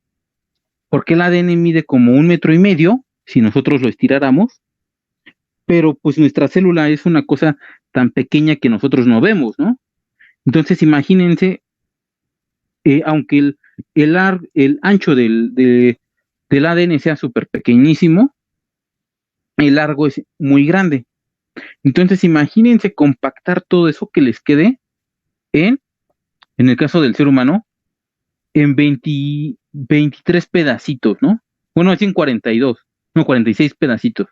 S1: porque el ADN mide como 1,5 metros si nosotros lo estiráramos, pero pues nuestra célula es una cosa tan pequeña que nosotros no vemos, ¿no? Entonces imagínense, aunque el ancho del ADN sea súper pequeñísimo, el largo es muy grande. Entonces imagínense compactar todo eso que les quede en, en el caso del ser humano, en 23 pedacitos, ¿no? Bueno, es en 42, no, 46 pedacitos,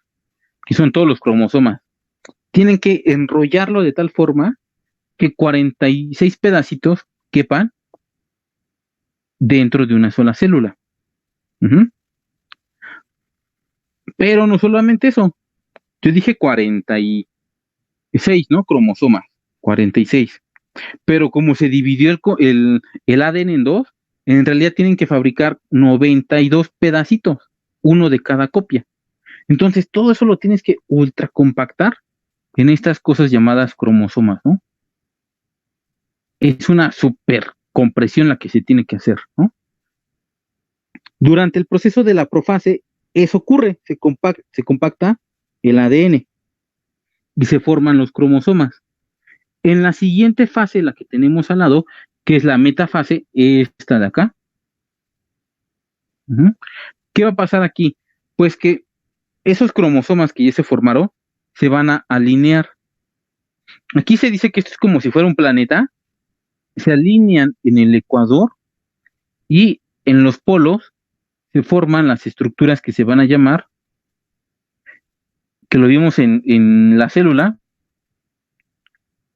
S1: que son todos los cromosomas. Tienen que enrollarlo de tal forma que 46 pedacitos quepan dentro de una sola célula. Ujú. Pero no solamente eso, yo dije 46, ¿no? Cromosomas, 46. Pero como se dividió el ADN en dos, en realidad tienen que fabricar 92 pedacitos, uno de cada copia. Entonces, todo eso lo tienes que ultracompactar en estas cosas llamadas cromosomas, ¿no? Es una super compresión la que se tiene que hacer, ¿no? Durante el proceso de la profase, eso ocurre, se compacta el ADN y se forman los cromosomas. En la siguiente fase, la que tenemos al lado, que es la metafase, esta de acá, Ujú. ¿Qué va a pasar aquí? Pues que esos cromosomas que ya se formaron se van a alinear. Aquí se dice que esto es como si fuera un planeta, se alinean en el ecuador y en los polos se forman las estructuras que se van a llamar, que lo vimos en la célula,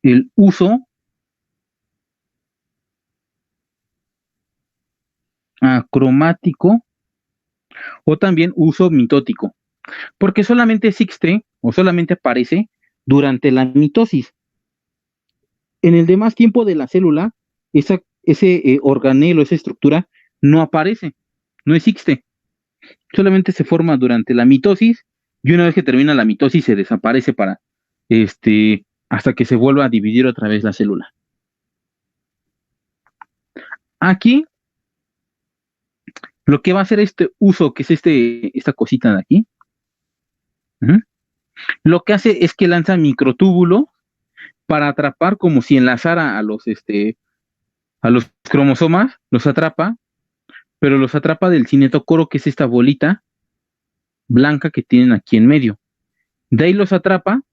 S1: el uso acromático o también uso mitótico, porque solamente existe o solamente aparece durante la mitosis. En el demás tiempo de la célula, ese organelo, esa estructura, no aparece, no existe. Solamente se forma durante la mitosis y una vez que termina la mitosis se desaparece hasta que se vuelva a dividir otra vez la célula. Aquí, lo que va a hacer este uso, que es esta cosita de aquí, uh-huh, lo que hace es que lanza microtúbulos para atrapar como si enlazara a los cromosomas, los atrapa, pero los atrapa del cinetocoro, que es esta bolita blanca que tienen aquí en medio. De ahí los atrapa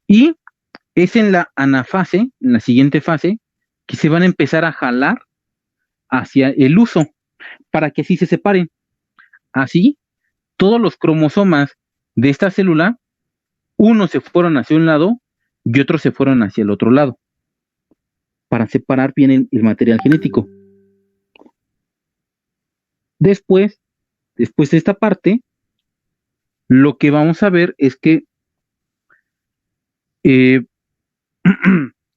S1: y es en la anafase, en la siguiente fase, que se van a empezar a jalar hacia el uso para que así se separen. Así, todos los cromosomas de esta célula, unos se fueron hacia un lado y otros se fueron hacia el otro lado, para separar bien el material genético. Después de esta parte, lo que vamos a ver es que eh,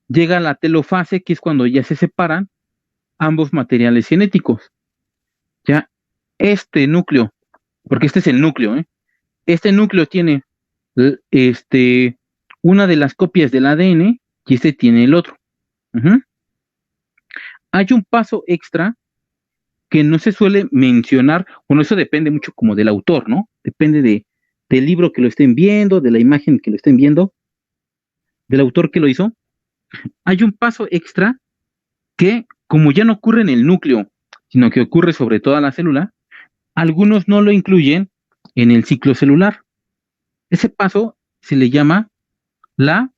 S1: llega la telofase, que es cuando ya se separan ambos materiales genéticos. Ya este núcleo, porque este es el núcleo, este núcleo tiene una de las copias del ADN y este tiene el otro. Uh-huh. Hay un paso extra que no se suele mencionar, bueno, eso depende mucho como del autor, ¿no? Depende del libro que lo estén viendo, de la imagen que lo estén viendo, del autor que lo hizo. Hay un paso extra que, como ya no ocurre en el núcleo, sino que ocurre sobre toda la célula, algunos no lo incluyen en el ciclo celular. Ese paso se le llama la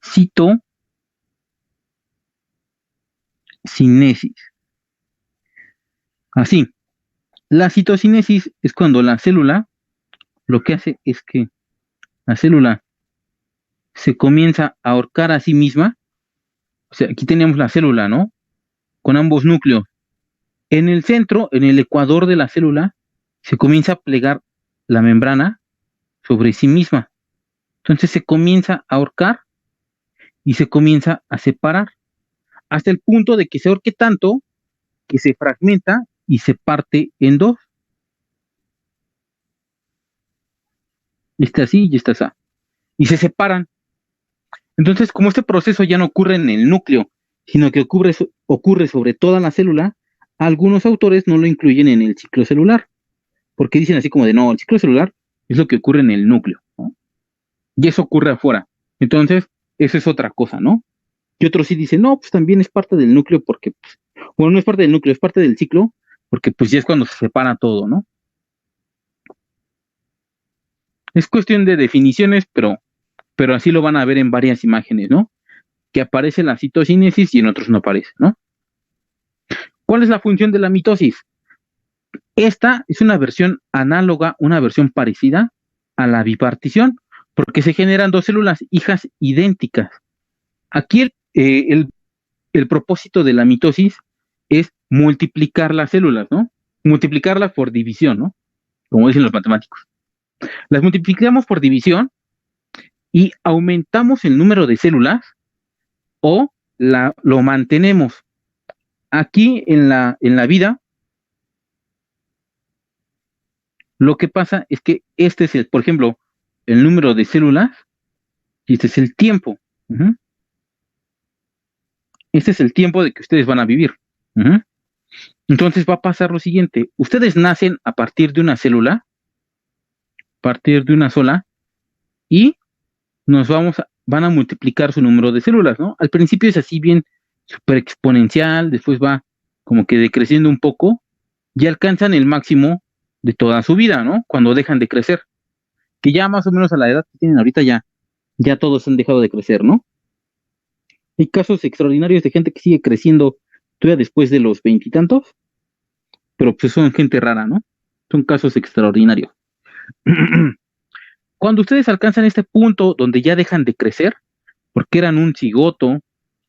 S1: citocinesis. Así, la citocinesis es cuando la célula lo que hace es que la célula se comienza a ahorcar a sí misma. O sea, aquí tenemos la célula, ¿no? Con ambos núcleos. En el centro, en el ecuador de la célula, se comienza a plegar la membrana sobre sí misma. Entonces se comienza a ahorcar y se comienza a separar hasta el punto de que se ahorque tanto que se fragmenta y se parte en dos. Está así y está así. Y se separan. Entonces, como este proceso ya no ocurre en el núcleo, sino que ocurre sobre toda la célula, algunos autores no lo incluyen en el ciclo celular, porque dicen así como de, no, el ciclo celular es lo que ocurre en el núcleo, ¿no? Y eso ocurre afuera. Entonces, eso es otra cosa, ¿no? Y otros sí dicen, no, pues también es parte del núcleo porque, pues, bueno, no es parte del núcleo, es parte del ciclo, porque pues ya es cuando se separa todo, ¿no? Es cuestión de definiciones, pero así lo van a ver en varias imágenes, ¿no? Que aparece la citocinesis y en otros no aparece, ¿no? ¿Cuál es la función de la mitosis? Esta es una versión análoga, una versión parecida a la bipartición, porque se generan dos células hijas idénticas. Aquí el propósito de la mitosis es multiplicar las células, ¿no? Multiplicarlas por división, ¿no? Como dicen los matemáticos. Las multiplicamos por división y aumentamos el número de células o lo mantenemos. Aquí en la vida, lo que pasa es que este es por ejemplo, el número de células y este es el tiempo. Uh-huh. Este es el tiempo de que ustedes van a vivir. Uh-huh. Entonces va a pasar lo siguiente. Ustedes nacen a partir de una célula, a partir de una sola, y van a multiplicar su número de células, ¿no? Al principio es así bien, súper exponencial, después va como que decreciendo un poco y alcanzan el máximo de toda su vida, ¿no? Cuando dejan de crecer, que ya más o menos a la edad que tienen ahorita ya todos han dejado de crecer, ¿no? Hay casos extraordinarios de gente que sigue creciendo todavía después de los veintitantos, pero pues son gente rara, ¿no? Son casos extraordinarios. Cuando ustedes alcanzan este punto donde ya dejan de crecer, porque eran un cigoto,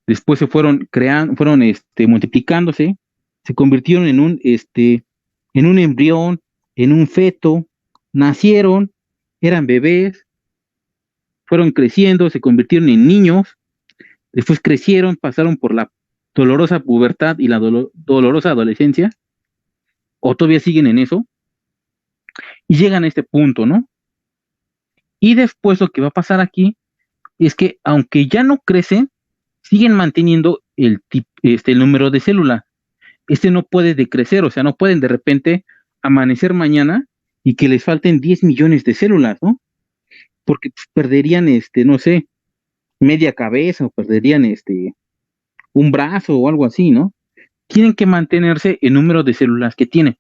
S1: después se fueron creando, fueron multiplicándose, se convirtieron en un embrión, en un feto, nacieron, eran bebés, fueron creciendo, se convirtieron en niños, después crecieron, pasaron por la dolorosa pubertad y la dolorosa adolescencia, o todavía siguen en eso, y llegan a este punto, ¿no? Y después lo que va a pasar aquí es que aunque ya no crecen, siguen manteniendo el número de células. No puede decrecer, o sea, no pueden de repente amanecer mañana y que les falten 10 millones de células, ¿no? Porque pues, perderían, no sé, media cabeza o perderían un brazo o algo así, ¿no? Tienen que mantenerse el número de células que tienen.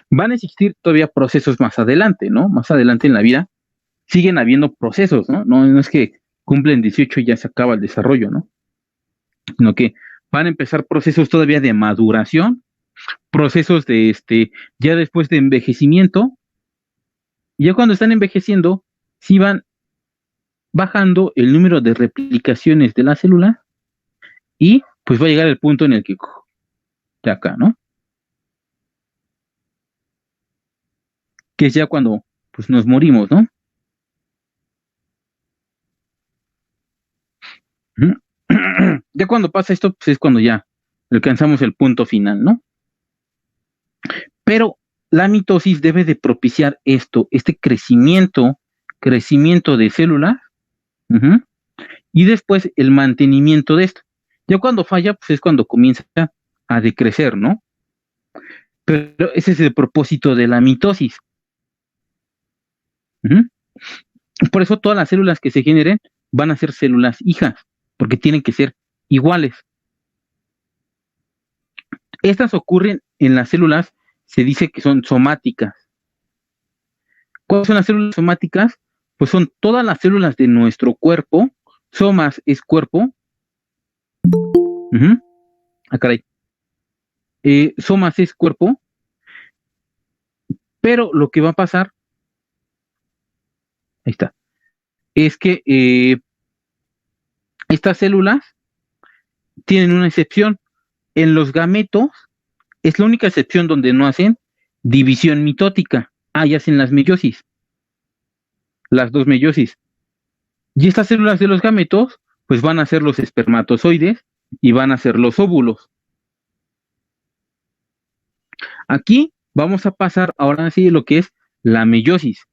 S1: Van a existir todavía procesos más adelante, ¿no? Más adelante en la vida siguen habiendo procesos, ¿no? No es que cumplen 18 y ya se acaba el desarrollo, ¿no? Sino que van a empezar procesos todavía de maduración, procesos de ya después de envejecimiento, y ya cuando están envejeciendo, sí van bajando el número de replicaciones de la célula y pues va a llegar el punto en el que de acá, ¿no? Que es ya cuando pues nos morimos, ¿no? Ya cuando pasa esto, pues es cuando ya alcanzamos el punto final, ¿no? Pero la mitosis debe de propiciar esto, este crecimiento de células, uh-huh, y después el mantenimiento de esto. Ya cuando falla, pues es cuando comienza a decrecer, ¿no? Pero ese es el propósito de la mitosis. Uh-huh. Por eso todas las células que se generen van a ser células hijas, porque tienen que ser iguales. Estas ocurren en las células, se dice que son somáticas. ¿Cuáles son las células somáticas? Pues son todas las células de nuestro cuerpo. Somas es cuerpo. Uh-huh. Ah, caray. Somas es cuerpo, pero lo que va a pasar, ahí está, es que estas células tienen una excepción. En los gametos es la única excepción donde no hacen división mitótica. Y hacen las meiosis, las dos meiosis. Y estas células de los gametos, pues van a ser los espermatozoides y van a ser los óvulos. Aquí vamos a pasar ahora sí lo que es la meiosis.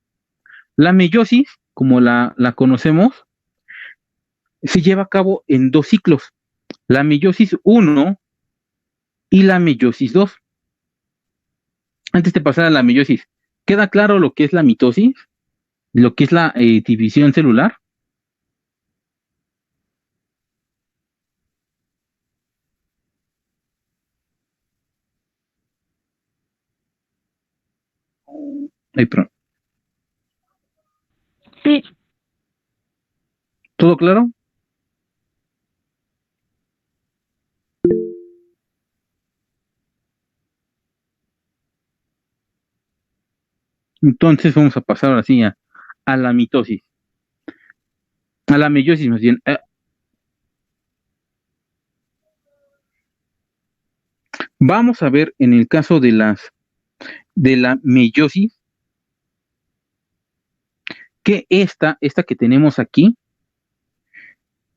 S1: La meiosis, como la conocemos, se lleva a cabo en dos ciclos, la meiosis 1 y la meiosis 2. Antes de pasar a la meiosis, ¿queda claro lo que es la mitosis? Lo que es la división celular. Ay, perdón.
S2: Sí,
S1: ¿Todo claro? Entonces vamos a pasar ahora sí a la mitosis, a la meiosis más bien. Vamos a ver en el caso de la meiosis que esta que tenemos aquí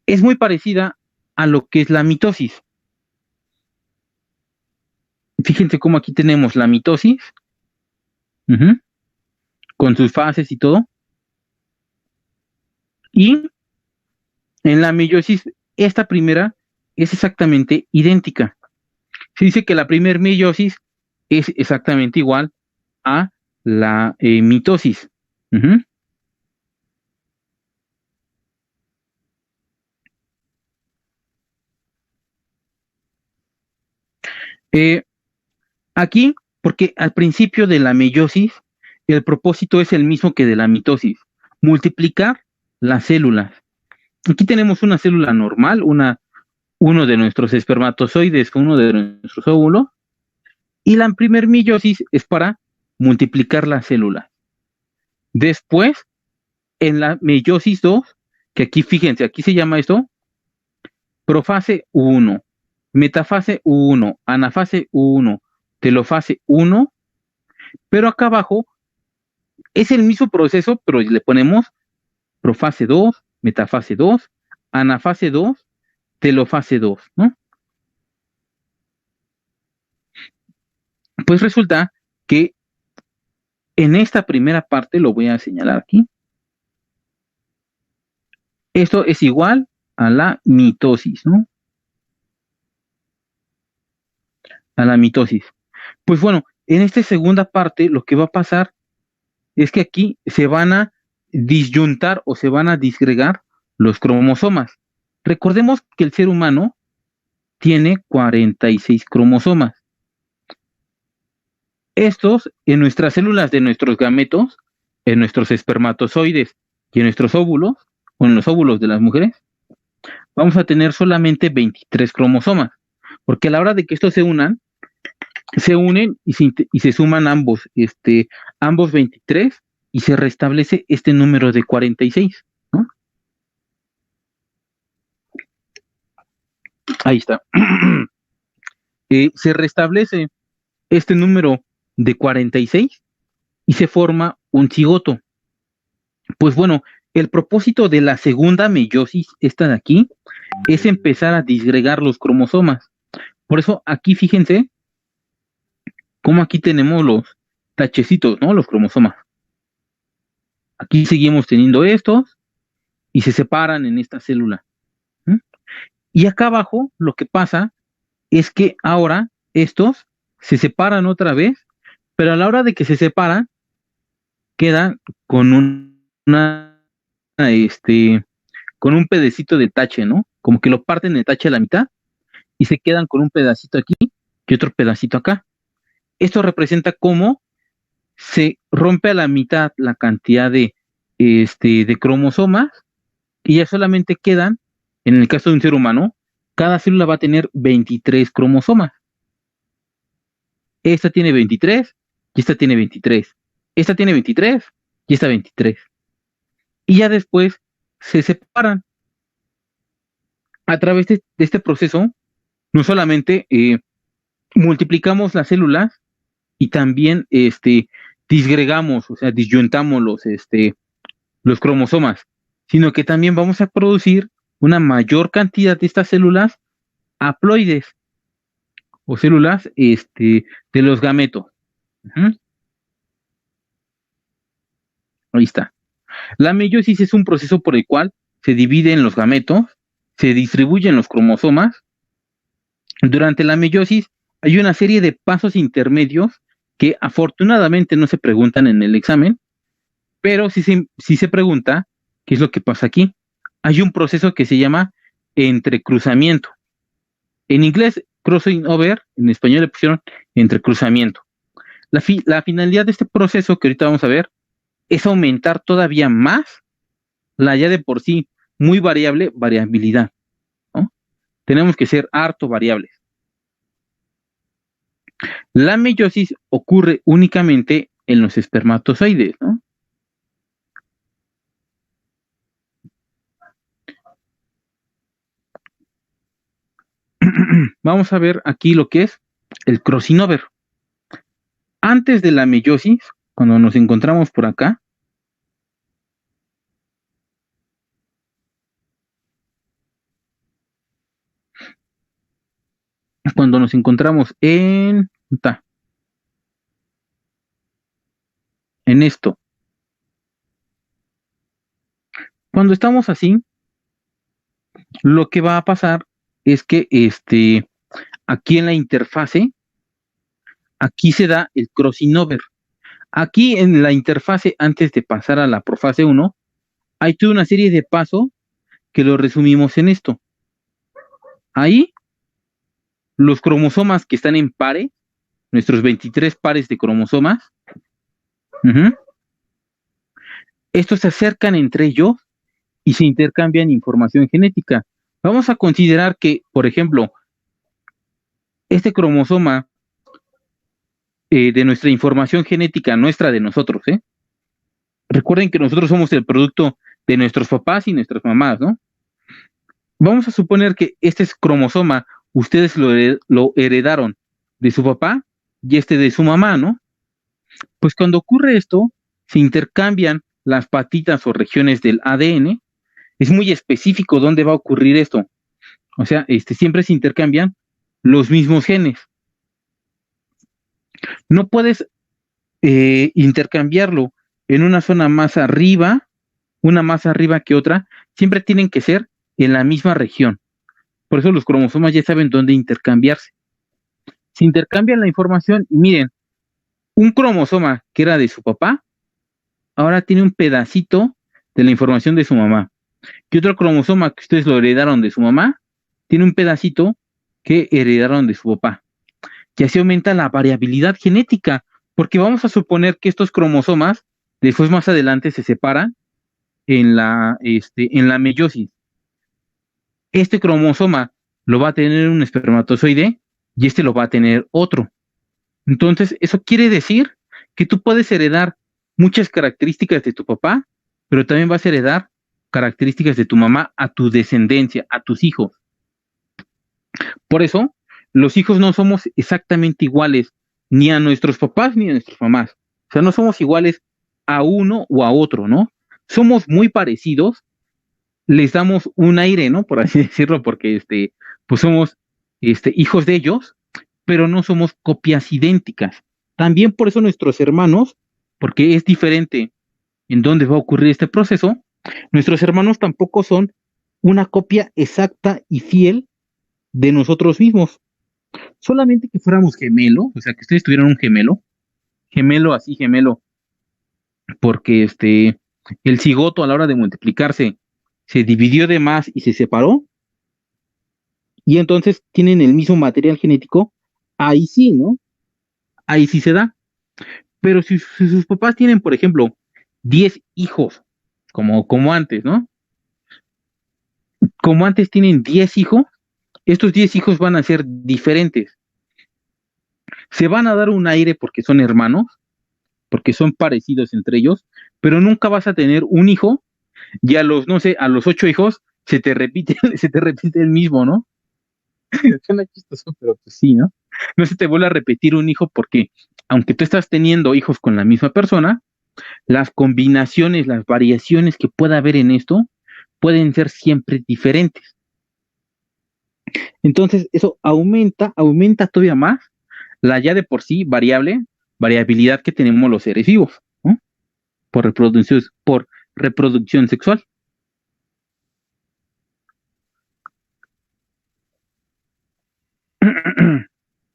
S1: es muy parecida a lo que es la mitosis. Fíjense cómo aquí tenemos la mitosis, uh-huh, con sus fases y todo, y en la meiosis esta primera es exactamente idéntica. Se dice que la primera meiosis es exactamente igual a la mitosis. Uh-huh. Aquí, porque al principio de la meiosis, el propósito es el mismo que de la mitosis, multiplicar las células. Aquí tenemos una célula normal, uno de nuestros espermatozoides, uno de nuestros óvulos, y la primer meiosis es para multiplicar las células. Después, en la meiosis 2, que aquí fíjense, aquí se llama esto profase 1, metafase 1, anafase 1, telofase 1, pero acá abajo es el mismo proceso, pero le ponemos profase 2, metafase 2, anafase 2, telofase 2, ¿no? Pues resulta que en esta primera parte, lo voy a señalar aquí, esto es igual a la mitosis, ¿no? A la mitosis. Pues bueno, en esta segunda parte lo que va a pasar es que aquí se van a disyuntar o se van a disgregar los cromosomas. Recordemos que el ser humano tiene 46 cromosomas. Estos en nuestras células de nuestros gametos, en nuestros espermatozoides y en nuestros óvulos, o en los óvulos de las mujeres, vamos a tener solamente 23 cromosomas, porque a la hora de que estos se unan, se unen y se suman ambos 23 y se restablece este número de 46, ¿no? Ahí está. Se restablece este número de 46 y se forma un cigoto. Pues bueno, el propósito de la segunda meiosis, esta de aquí, es empezar a disgregar los cromosomas. Por eso aquí fíjense cómo aquí tenemos los tachecitos, ¿no? Los cromosomas. Aquí seguimos teniendo estos y se separan en esta célula. ¿Mm? Y acá abajo lo que pasa es que ahora estos se separan otra vez, pero a la hora de que se separan, quedan con con un pedacito de tache, ¿no? Como que lo parten el tache a la mitad y se quedan con un pedacito aquí y otro pedacito acá. Esto representa cómo se rompe a la mitad la cantidad de cromosomas y ya solamente quedan, en el caso de un ser humano, cada célula va a tener 23 cromosomas. Esta tiene 23 y esta tiene 23. Esta tiene 23 y esta 23. Y ya después se separan. A través de este proceso, no solamente multiplicamos las células y también disgregamos, o sea, disyuntamos los cromosomas, sino que también vamos a producir una mayor cantidad de estas células haploides o células de los gametos. Ujú. Ahí está. La meiosis es un proceso por el cual se dividen los gametos, se distribuyen los cromosomas. Durante la meiosis hay una serie de pasos intermedios que afortunadamente no se preguntan en el examen, pero sí se pregunta qué es lo que pasa aquí. Hay un proceso que se llama entrecruzamiento. En inglés, crossing over, en español le pusieron entrecruzamiento. La finalidad de este proceso que ahorita vamos a ver es aumentar todavía más la ya de por sí muy variable variabilidad, ¿no? Tenemos que ser harto variables. La meiosis ocurre únicamente en los espermatozoides, ¿no? Vamos a ver aquí lo que es el crossing over. Antes de la meiosis, cuando nos encontramos por acá, cuando nos encontramos en esto, cuando estamos así, lo que va a pasar es que aquí en la interfase, aquí se da el crossing over. Aquí en la interfase, antes de pasar a la profase 1, hay toda una serie de pasos que lo resumimos en esto. Ahí los cromosomas que están en pares, nuestros 23 pares de cromosomas, uh-huh, estos se acercan entre ellos y se intercambian información genética. Vamos a considerar que, por ejemplo, este cromosoma de nuestra información genética, nuestra de nosotros, recuerden que nosotros somos el producto de nuestros papás y nuestras mamás, ¿no? Vamos a suponer que este cromosoma ustedes lo heredaron de su papá y este de su mamá, ¿no? Pues cuando ocurre esto, se intercambian las patitas o regiones del ADN. Es muy específico dónde va a ocurrir esto. O sea, siempre se intercambian los mismos genes. No puedes intercambiarlo en una zona más arriba, una más arriba que otra. Siempre tienen que ser en la misma región. Por eso los cromosomas ya saben dónde intercambiarse. Se intercambian la información y miren, un cromosoma que era de su papá, ahora tiene un pedacito de la información de su mamá. Y otro cromosoma que ustedes lo heredaron de su mamá, tiene un pedacito que heredaron de su papá. Y así aumenta la variabilidad genética, porque vamos a suponer que estos cromosomas después más adelante se separan en la meiosis. Este cromosoma lo va a tener un espermatozoide y este lo va a tener otro. Entonces, eso quiere decir que tú puedes heredar muchas características de tu papá, pero también vas a heredar características de tu mamá a tu descendencia, a tus hijos. Por eso, los hijos no somos exactamente iguales ni a nuestros papás ni a nuestras mamás. O sea, no somos iguales a uno o a otro, ¿no? Somos muy parecidos, les damos un aire, ¿no? Por así decirlo, porque pues somos hijos de ellos, pero no somos copias idénticas. También por eso nuestros hermanos, porque es diferente en dónde va a ocurrir este proceso, nuestros hermanos tampoco son una copia exacta y fiel de nosotros mismos. Solamente que fuéramos gemelo, o sea, que ustedes tuvieran un gemelo así, gemelo, porque el cigoto a la hora de multiplicarse se dividió de más y se separó, y entonces tienen el mismo material genético, ahí sí, ¿no? Ahí sí se da. Pero si sus papás tienen, por ejemplo, 10 hijos, como antes, ¿no? Como antes tienen 10 hijos, estos 10 hijos van a ser diferentes. Se van a dar un aire porque son hermanos, porque son parecidos entre ellos, pero nunca vas a tener un hijo y a los, no sé, a los 8 hijos se te repite el mismo, ¿no? Suena chistoso, pero pues sí, ¿no? No se te vuelve a repetir un hijo porque, aunque tú estás teniendo hijos con la misma persona, las combinaciones, las variaciones que pueda haber en esto pueden ser siempre diferentes. Entonces, eso aumenta todavía más la ya de por sí variabilidad que tenemos los seres vivos, ¿no? Por reproducción sexual.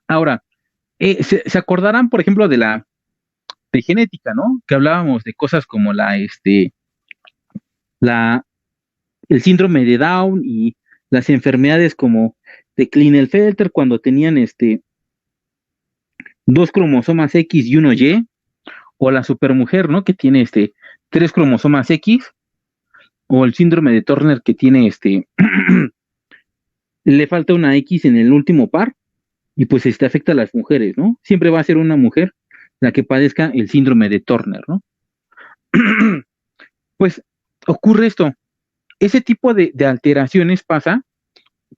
S1: Ahora, se acordarán, por ejemplo, de genética, ¿no? Que hablábamos de cosas como la, el síndrome de Down y las enfermedades como de Klinefelter cuando tenían dos cromosomas X y uno Y, o la supermujer, ¿no? Que tiene tres cromosomas X, o el síndrome de Turner que tiene le falta una X en el último par, y pues afecta a las mujeres, ¿no? Siempre va a ser una mujer la que padezca el síndrome de Turner, ¿no? Pues ocurre esto. Ese tipo de alteraciones pasa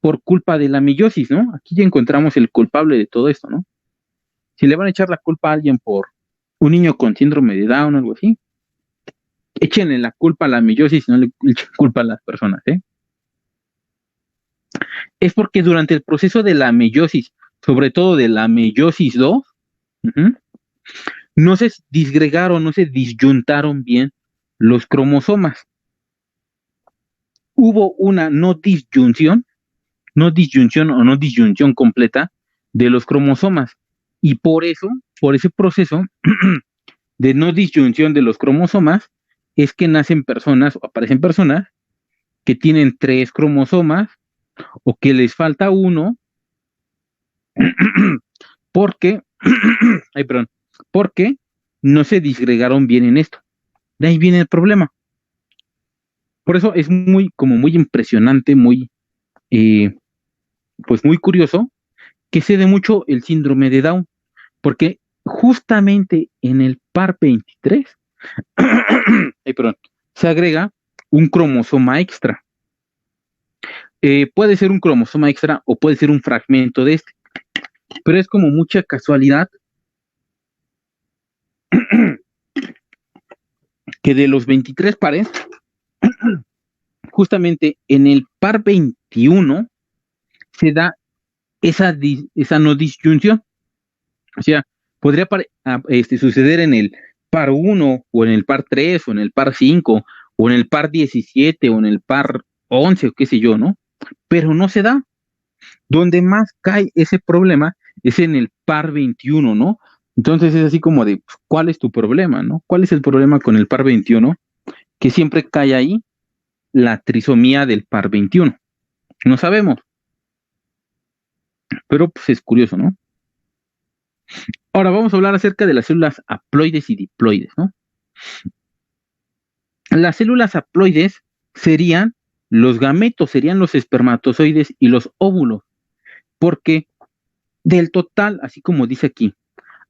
S1: por culpa de la meiosis, ¿no? Aquí ya encontramos el culpable de todo esto, ¿no? Si le van a echar la culpa a alguien por un niño con síndrome de Down o algo así, échenle la culpa a la meiosis y no le echen culpa a las personas, ¿eh? Es porque durante el proceso de la meiosis, sobre todo de la meiosis 2, no se disgregaron, no se disyuntaron bien los cromosomas. Hubo una no disyunción o no disyunción completa de los cromosomas. Y por ese proceso de no disyunción de los cromosomas, es que nacen personas o aparecen personas que tienen 3 cromosomas o que les falta uno Porque, ay, perdón, porque no se disgregaron bien en esto. De ahí viene el problema. Por eso es como muy impresionante, eh, pues muy curioso que se dé mucho el síndrome de Down, porque justamente en el par 23, ay, perdón, se agrega un cromosoma extra. Puede ser un cromosoma extra o puede ser un fragmento de este, pero es como mucha casualidad que de los 23 pares, justamente en el par 21 se da esa no disyunción. O sea, podría suceder en el par 1 o en el par 3 o en el par 5 o en el par 17 o en el par 11 o qué sé yo, ¿no? Pero no se da. Donde más cae ese problema es en el par 21, ¿no? Entonces es así como de, pues, ¿cuál es tu problema, no? ¿Cuál es el problema con el par 21? Que siempre cae ahí la trisomía del par 21. No sabemos, pero pues es curioso, ¿no? Ahora vamos a hablar acerca de las células haploides y diploides, ¿no? Las células haploides serían los gametos, serían los espermatozoides y los óvulos, porque del total, así como dice aquí,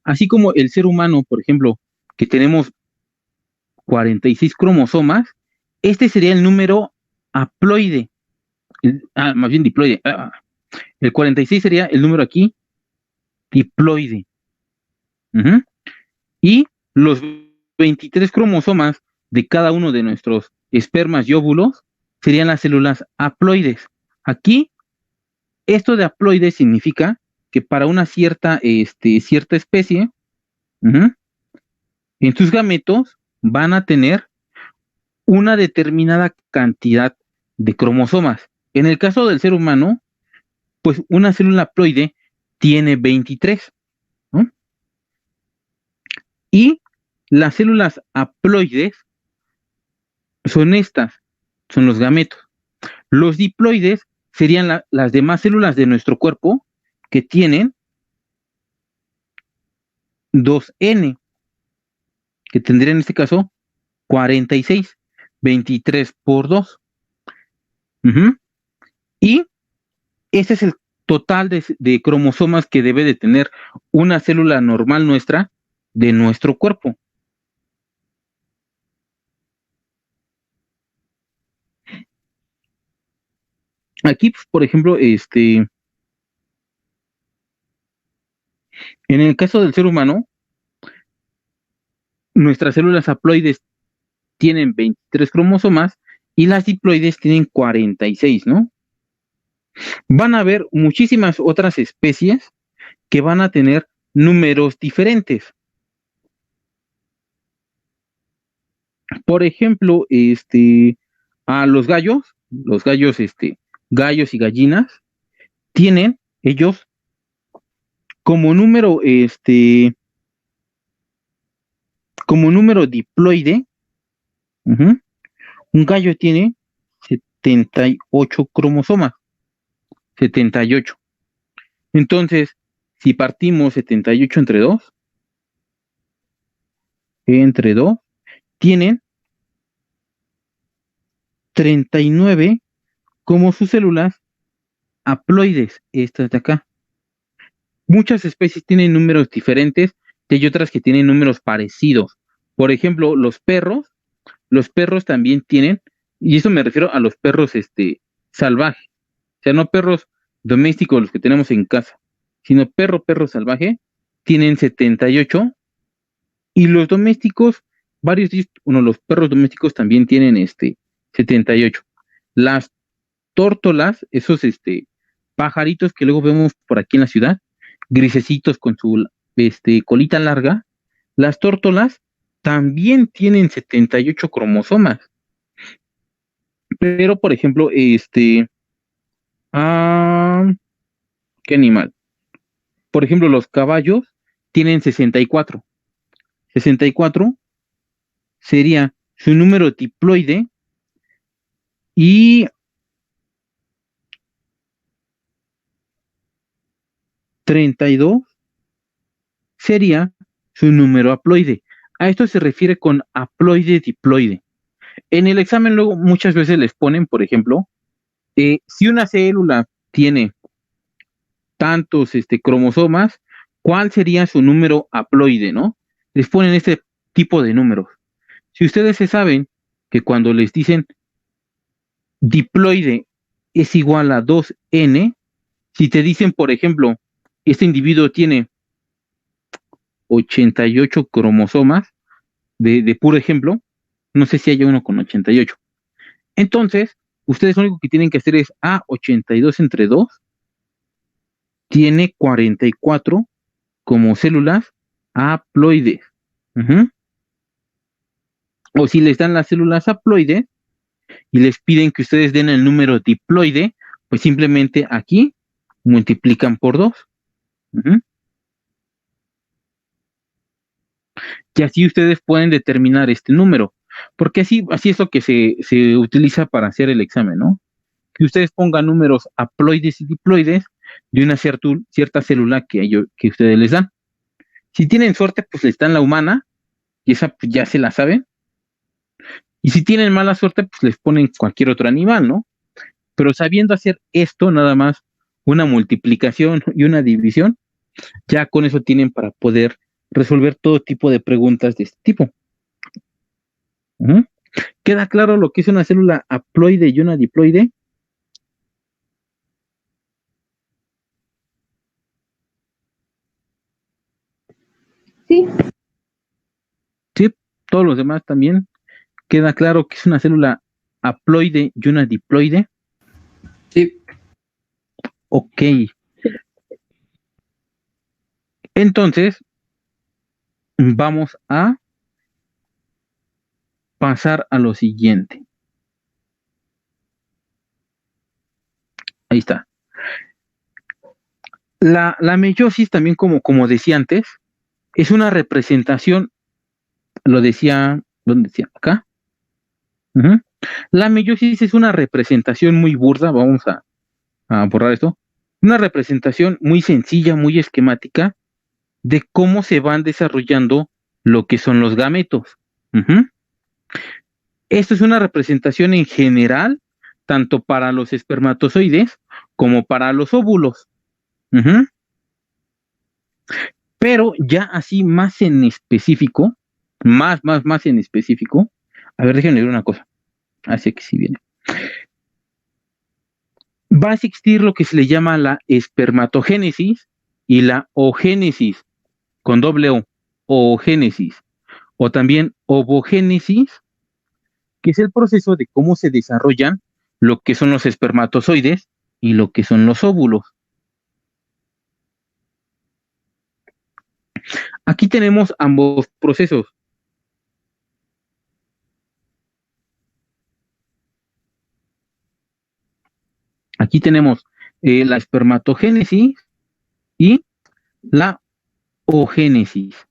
S1: así como el ser humano, por ejemplo, que tenemos 46 cromosomas, este sería el número haploide, más bien diploide. El 46 sería el número aquí, diploide. Ujú. Y los 23 cromosomas de cada uno de nuestros espermas y óvulos serían las células haploides. Aquí, esto de haploide significa que para una cierta especie, ujú, en sus gametos van a tener una determinada cantidad de cromosomas. En el caso del ser humano, pues una célula haploide tiene 23, ¿no? Y las células haploides son estas, son los gametos. Los diploides serían las demás células de nuestro cuerpo que tienen 2N, que tendrían en este caso 46, 23 por 2. Uh-huh. Y ese es el total de cromosomas que debe de tener una célula normal nuestra de nuestro cuerpo. Aquí, pues, por ejemplo, en el caso del ser humano, nuestras células haploides tienen 23 cromosomas y las diploides tienen 46, ¿no? Van a haber muchísimas otras especies que van a tener números diferentes. Por ejemplo, a gallos y gallinas, tienen ellos como número, como número diploide, uh-huh, un gallo tiene 78 cromosomas, 78. Entonces, si partimos 78 entre 2, tienen 39 como sus células haploides, estas de acá. Muchas especies tienen números diferentes y hay otras que tienen números parecidos. Por ejemplo, los perros también tienen, y eso me refiero a los perros salvajes, o sea, no perros domésticos los que tenemos en casa, sino perro salvaje, tienen 78 y los domésticos, los perros domésticos también tienen 78. Las tórtolas, esos pajaritos que luego vemos por aquí en la ciudad, grisecitos con su colita larga, las tórtolas también tienen 78 cromosomas. Pero, por ejemplo, ah, ¿qué animal? Por ejemplo, los caballos tienen 64. 64 sería su número diploide y 32 sería su número haploide. A esto se refiere con haploide diploide. En el examen luego muchas veces les ponen, por ejemplo, si una célula tiene tantos cromosomas, ¿cuál sería su número haploide, no? Les ponen este tipo de números. Si ustedes se saben que cuando les dicen diploide es igual a 2N, si te dicen, por ejemplo, este individuo tiene 88 cromosomas, de puro ejemplo, no sé si haya uno con 88. Entonces, ustedes lo único que tienen que hacer es 82 entre 2 tiene 44 como células haploides. Ujú. O si les dan las células haploides y les piden que ustedes den el número diploide, pues simplemente aquí multiplican por 2. Ujú. Y así ustedes pueden determinar este número, porque así es lo que se utiliza para hacer el examen, ¿no? Que ustedes pongan números haploides y diploides de una cierta célula que ustedes les dan. Si tienen suerte, pues les dan la humana, y esa pues, ya se la saben. Y si tienen mala suerte, pues les ponen cualquier otro animal, ¿no? Pero sabiendo hacer esto, nada más una multiplicación y una división, ya con eso tienen para poder resolver todo tipo de preguntas de este tipo. Ujú. ¿Queda claro lo que es una célula haploide y una diploide?
S2: Sí,
S1: Sí, todos los demás también. ¿Queda claro que es una célula haploide y una diploide?
S3: Sí,
S1: Ok. Entonces, vamos a pasar a lo siguiente. Ahí está. La meiosis también, como decía antes, es una representación, lo decía, ¿dónde decía? Acá. Ujú. La meiosis es una representación muy burda, vamos a borrar esto, una representación muy sencilla, muy esquemática de cómo se van desarrollando lo que son los gametos. Ujú. Esto es una representación en general, tanto para los espermatozoides como para los óvulos. Ujú. Pero ya así más en específico, más en específico, a ver, déjenme ver una cosa. Así que sí viene. Va a existir lo que se le llama la espermatogénesis y la ogénesis, con doble O, ogénesis, o también ovogénesis, que es el proceso de cómo se desarrollan lo que son los espermatozoides y lo que son los óvulos. Aquí tenemos ambos procesos. Aquí tenemos la espermatogénesis y la ogénesis.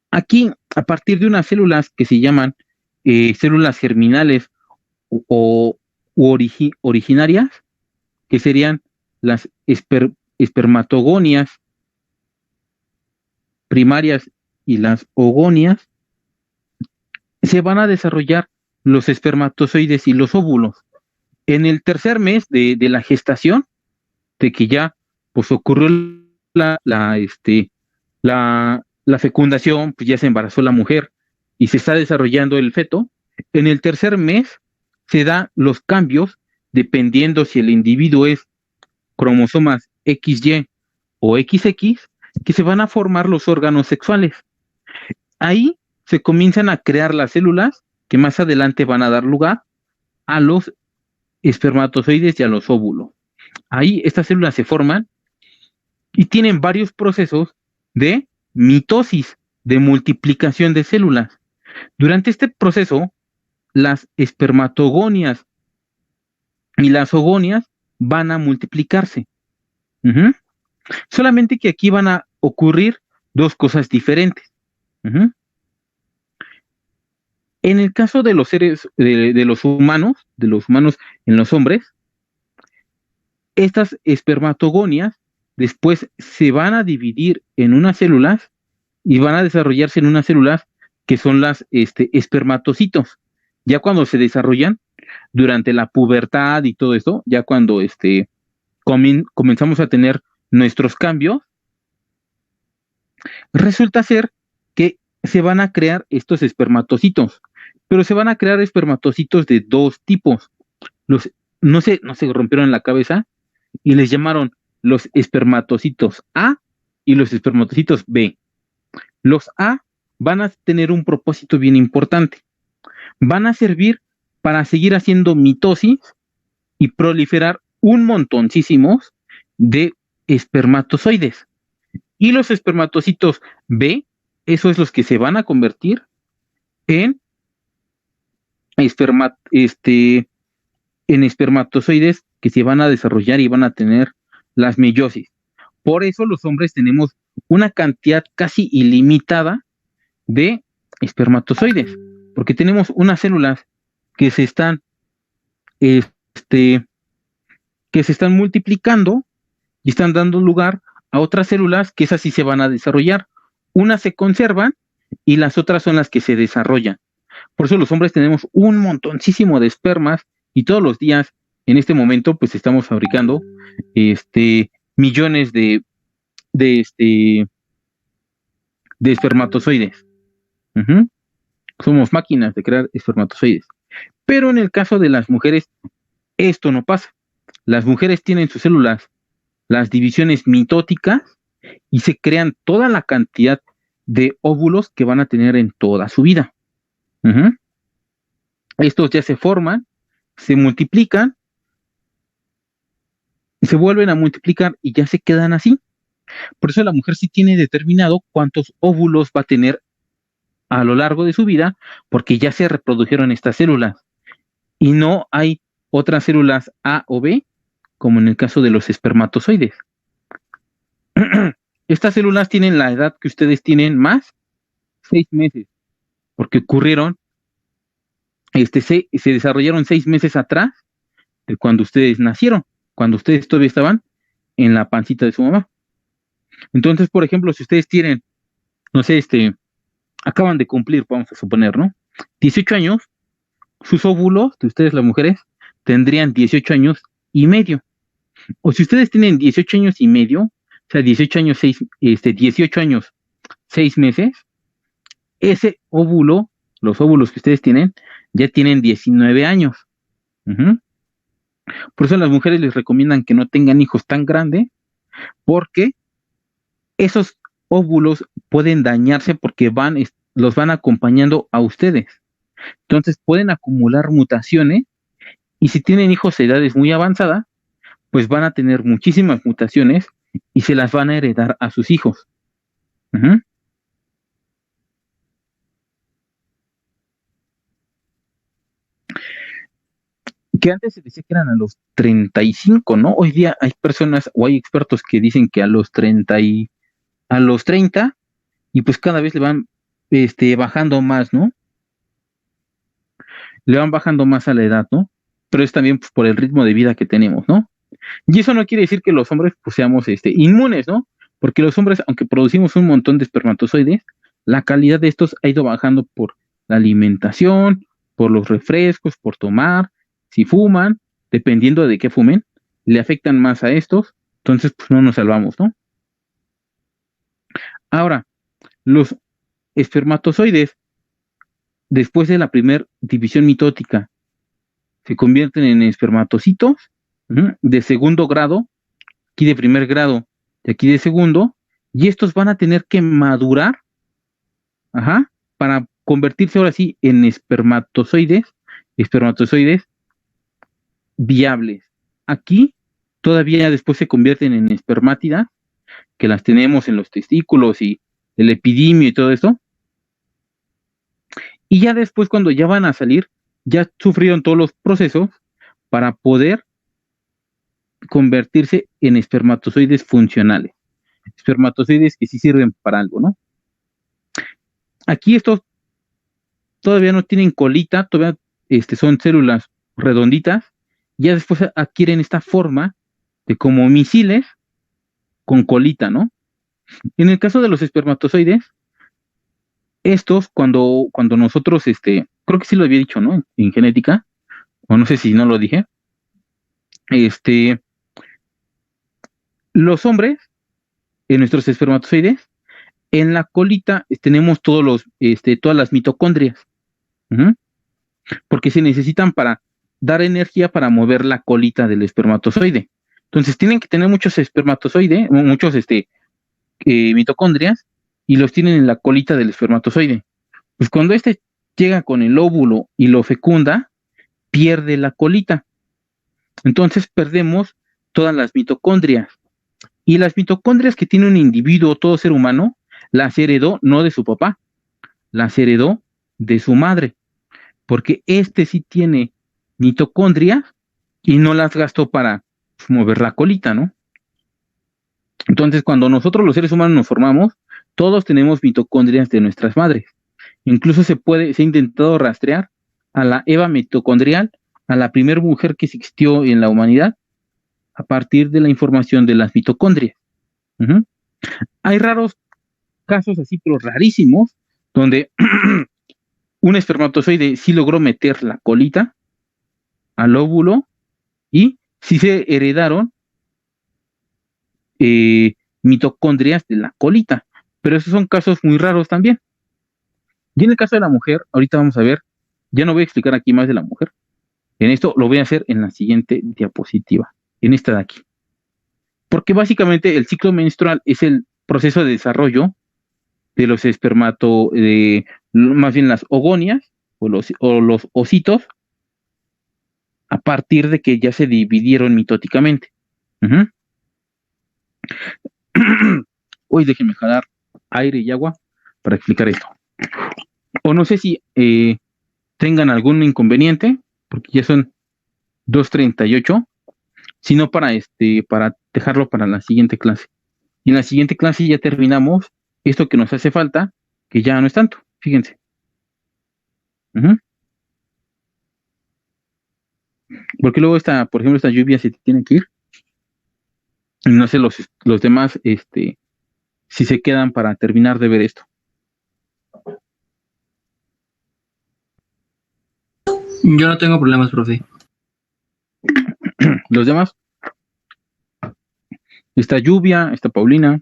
S1: Aquí, a partir de unas células que se llaman células germinales o originarias, que serían las espermatogonias primarias y las ogonias, se van a desarrollar los espermatozoides y los óvulos. En el tercer mes de la gestación, de que ya pues ocurrió la fecundación, pues ya se embarazó la mujer y se está desarrollando el feto, en el tercer mes se dan los cambios dependiendo si el individuo es cromosomas XY o XX, que se van a formar los órganos sexuales. Ahí se comienzan a crear las células que más adelante van a dar lugar a los espermatozoides y a los óvulos. Ahí estas células se forman y tienen varios procesos de mitosis, de multiplicación de células. Durante este proceso, las espermatogonias y las ogonias van a multiplicarse. Ujú. Solamente que aquí van a ocurrir dos cosas diferentes. Ujú. En el caso de los seres, de los humanos en los hombres, Estas espermatogonias después se van a dividir en unas células y van a desarrollarse en unas células que son las espermatocitos. Ya cuando se desarrollan durante la pubertad y todo esto, ya cuando comenzamos a tener nuestros cambios, resulta ser que se van a crear estos espermatocitos, pero se van a crear espermatocitos de dos tipos. Los, no se rompieron en la cabeza y les llamaron los espermatocitos A y los espermatocitos B. Los A van a tener un propósito bien importante. Van a servir para seguir haciendo mitosis y proliferar un montoncísimos de espermatozoides. Y los espermatocitos B, eso es los que se van a convertir en, en espermatozoides que se van a desarrollar y van a tener las meiosis. Por eso los hombres tenemos una cantidad casi ilimitada de espermatozoides, porque tenemos unas células que se están, este, que se están multiplicando y están dando lugar a otras células que esas sí se van a desarrollar. Unas se conservan y las otras son las que se desarrollan. Por eso los hombres tenemos un montoncísimo de espermas y todos los días, en este momento, pues estamos fabricando millones de espermatozoides. Uh-huh. Somos máquinas de crear espermatozoides. Pero en el caso de las mujeres, esto no pasa. Las mujeres tienen sus células, las divisiones mitóticas, y se crean toda la cantidad de óvulos que van a tener en toda su vida. Uh-huh. Estos ya se forman, se multiplican, se vuelven a multiplicar y ya se quedan así. Por eso la mujer sí tiene determinado cuántos óvulos va a tener a lo largo de su vida, porque ya se reprodujeron estas células. Y no hay otras células A o B, como en el caso de los espermatozoides. Estas células tienen la edad que ustedes tienen más 6 meses, porque ocurrieron, se desarrollaron 6 meses atrás de cuando ustedes nacieron, cuando ustedes todavía estaban en la pancita de su mamá. Entonces, por ejemplo, si ustedes tienen, no sé, acaban de cumplir, vamos a suponer, ¿no? 18 años, sus óvulos de ustedes las mujeres tendrían 18 años y medio. O si ustedes tienen 18 años y medio, o sea, 18 años, 18 años, 6 meses, ese óvulo, los óvulos que ustedes tienen, ya tienen 19 años. Uh-huh. Por eso las mujeres les recomiendan que no tengan hijos tan grandes, porque esos óvulos pueden dañarse porque los van acompañando a ustedes. Entonces pueden acumular mutaciones y si tienen hijos a edades muy avanzadas, pues van a tener muchísimas mutaciones y se las van a heredar a sus hijos. Uh-huh. Que antes se decía que eran a los 35, ¿no? Hoy día hay personas o hay expertos que dicen que a los 30 y pues cada vez le van bajando más, ¿no? Le van bajando más a la edad, ¿no? Pero es también pues, por el ritmo de vida que tenemos, ¿no? Y eso no quiere decir que los hombres pues seamos inmunes, ¿no? Porque los hombres, aunque producimos un montón de espermatozoides, la calidad de estos ha ido bajando por la alimentación, por los refrescos, por tomar, si fuman, dependiendo de qué fumen, le afectan más a estos, entonces pues no nos salvamos, ¿no? Ahora, los espermatozoides, después de la primera división mitótica, se convierten en espermatocitos de segundo grado, aquí de primer grado y aquí de segundo, y estos van a tener que madurar, para convertirse ahora sí en espermatozoides viables. Aquí todavía después se convierten en espermátidas, que las tenemos en los testículos y el epidimio y todo esto. Y ya después, cuando ya van a salir, ya sufrieron todos los procesos para poder convertirse en espermatozoides funcionales. Espermatozoides que sí sirven para algo, ¿no? Aquí estos todavía no tienen colita, todavía son células redonditas, ya después adquieren esta forma de como misiles con colita, ¿no? En el caso de los espermatozoides, estos cuando nosotros, creo que sí lo había dicho, ¿no? En genética, o no sé si no lo dije, este, los hombres, en nuestros espermatozoides, en la colita tenemos todas las mitocondrias, ujú, porque se necesitan para dar energía para mover la colita del espermatozoide. Entonces tienen que tener muchos espermatozoides, muchos mitocondrias, y los tienen en la colita del espermatozoide. Pues cuando llega con el óvulo y lo fecunda, pierde la colita. Entonces perdemos todas las mitocondrias. Y las mitocondrias que tiene un individuo, todo ser humano, las heredó no de su papá, las heredó de su madre, porque sí tiene mitocondrias y no las gastó para mover la colita, ¿no? Entonces, cuando nosotros los seres humanos nos formamos, todos tenemos mitocondrias de nuestras madres. Incluso se ha intentado rastrear a la Eva mitocondrial, a la primera mujer que existió en la humanidad, a partir de la información de las mitocondrias. Ujú. Hay raros casos así, pero rarísimos, donde un espermatozoide sí logró meter la colita al óvulo y sí se heredaron mitocondrias de la colita, pero esos son casos muy raros también. Y en el caso de la mujer, ahorita vamos a ver, ya no voy a explicar aquí más de la mujer, en esto lo voy a hacer en la siguiente diapositiva, en esta de aquí. Porque básicamente el ciclo menstrual es el proceso de desarrollo de los más bien las ogonias o los ositos, a partir de que ya se dividieron mitóticamente. Ujú. Hoy déjenme jalar aire y agua para explicar esto. O no sé si tengan algún inconveniente, porque ya son 2:38, sino para dejarlo para la siguiente clase. Y en la siguiente clase ya terminamos esto que nos hace falta, que ya no es tanto, fíjense. Ujú. Porque luego por ejemplo, esta lluvia se tiene que ir. Y no sé los demás, si se quedan para terminar de ver esto.
S3: Yo no tengo problemas, profe.
S1: Los demás, esta lluvia, esta Paulina.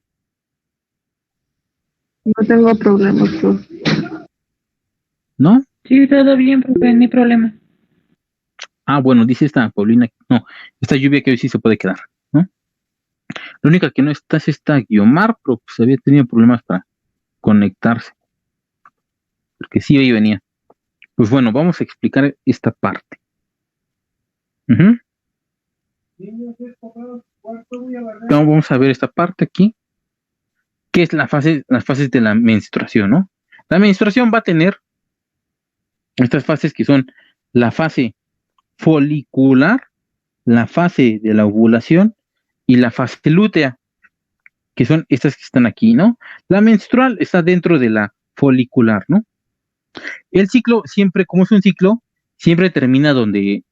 S2: No tengo problemas, profe.
S1: ¿No?
S4: Sí, todo bien, profe, no hay problema.
S1: Ah, bueno, dice esta Paulina, no, esta lluvia que hoy sí se puede quedar, ¿no? La única que no está es esta Guiomar, pero pues había tenido problemas para conectarse, porque sí hoy venía. Pues bueno, vamos a explicar esta parte. Ujú. Vamos a ver esta parte aquí, que es las fases de la menstruación, ¿no? La menstruación va a tener estas fases que son la fase folicular, la fase de la ovulación y la fase lútea, que son estas que están aquí, ¿no? La menstrual está dentro de la folicular, ¿no? El ciclo siempre, como es un ciclo, siempre termina